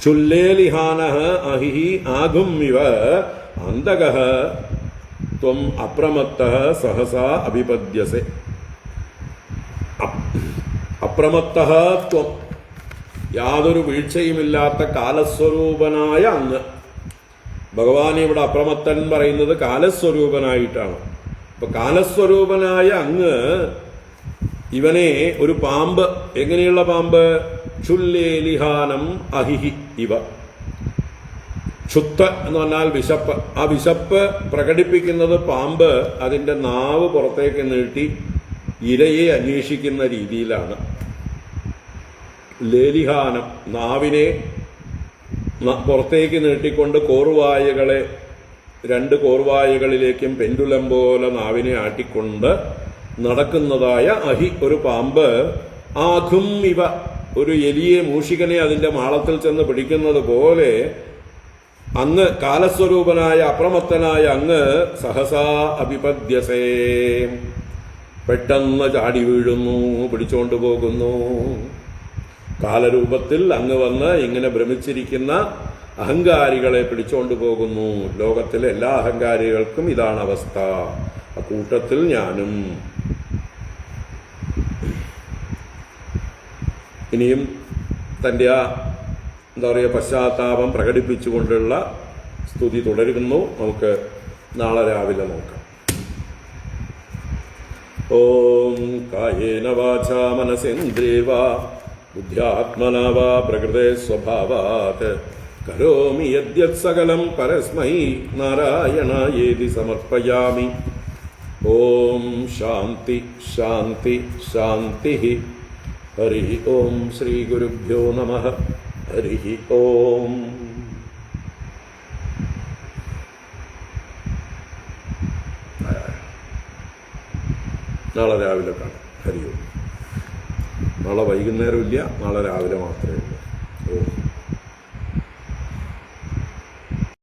ചുല്ലേലിഹാനഃ അഹിഹി ആഘും ഇവ അന്തകഃ ത്വം അപ്രമത്തഃ സഹസാ അഭിപദ്യസേ. അപ്രമത്തഃ ത്വം, യാതൊരു വീഴ്ചയുമില്ലാത്ത കാലസ്വരൂപനായ അങ്ങ്. ഭഗവാൻ ഇവിടെ അപ്രമത്തൻ പറയുന്നത് കാലസ്വരൂപനായിട്ടാണ്. അപ്പൊ കാലസ്വരൂപനായ അങ്ങ് ഇവനെ ഒരു പാമ്പ്, എങ്ങനെയുള്ള പാമ്പ്? ക്ഷുല്ലേലിഹാനം അഹിഹി ഇവ. ക്ഷുത്ത എന്ന് പറഞ്ഞാൽ വിശപ്പ്. ആ വിശപ്പ് പ്രകടിപ്പിക്കുന്നത് പാമ്പ് അതിന്റെ നാവ് പുറത്തേക്ക് നീട്ടി ഇരയെ അന്വേഷിക്കുന്ന രീതിയിലാണ്. ലേലിഹാനം, നാവിനെ പുറത്തേക്ക് നീട്ടിക്കൊണ്ട് കോർവായകളെ, രണ്ട് കോർവായകളിലേക്കും പെൻഡുലം പോലെ നാവിനെ ആട്ടിക്കൊണ്ട് നടക്കുന്നതായ അഹി, ഒരു പാമ്പ്. ആഘും ഇവ, ഒരു എലിയെ, മൂഷികനെ അതിന്റെ മാളത്തിൽ ചെന്ന് പിടിക്കുന്നത് പോലെ അങ്ങ് കാലസ്വരൂപനായ അപ്രമത്തനായ അങ്ങ് സഹസാ അഭിപദ്യസേ, പെട്ടെന്ന് ചാടി വീഴുന്നു, പിടിച്ചോണ്ടു പോകുന്നു. കാലരൂപത്തിൽ അങ്ങ് വന്ന് ഇങ്ങനെ ഭ്രമിച്ചിരിക്കുന്ന അഹങ്കാരികളെ പിടിച്ചോണ്ടു പോകുന്നു. ലോകത്തിലെ എല്ലാ അഹങ്കാരികൾക്കും ഇതാണ് അവസ്ഥ, അക്കൂട്ടത്തിൽ ഞാനും. ഇനിയും തന്റെ ആ എന്താ പറയുക പശ്ചാത്താപം പ്രകടിപ്പിച്ചുകൊണ്ടുള്ള സ്തുതി തുടരുന്നു. നമുക്ക് നാളെ രാവിലെ നോക്കാം. ഓം കായേന വാചാ മനസേന്ദ്രിയർവാ ബുദ്ധ്യാത്മനാ വാ പ്രകൃതേ സ്വഭാവാത് കരോമി യദ്യത് സകലം പരസ്മൈ നാരായണായേതി സമർപ്പയാമി. ഓം ശാന്തി ശാന്തി ശാന്തി. ഹരി ഓം ശ്രീ ഗുരുഭ്യോ നമഃ. ഹരി ഓം. നാളെ രാവിലെ കാണാം. ഹരി ഓം. നാളെ വൈകുന്നേരം ഇല്ല, നാളെ രാവിലെ മാത്രമേ ഉള്ളൂ. ഓ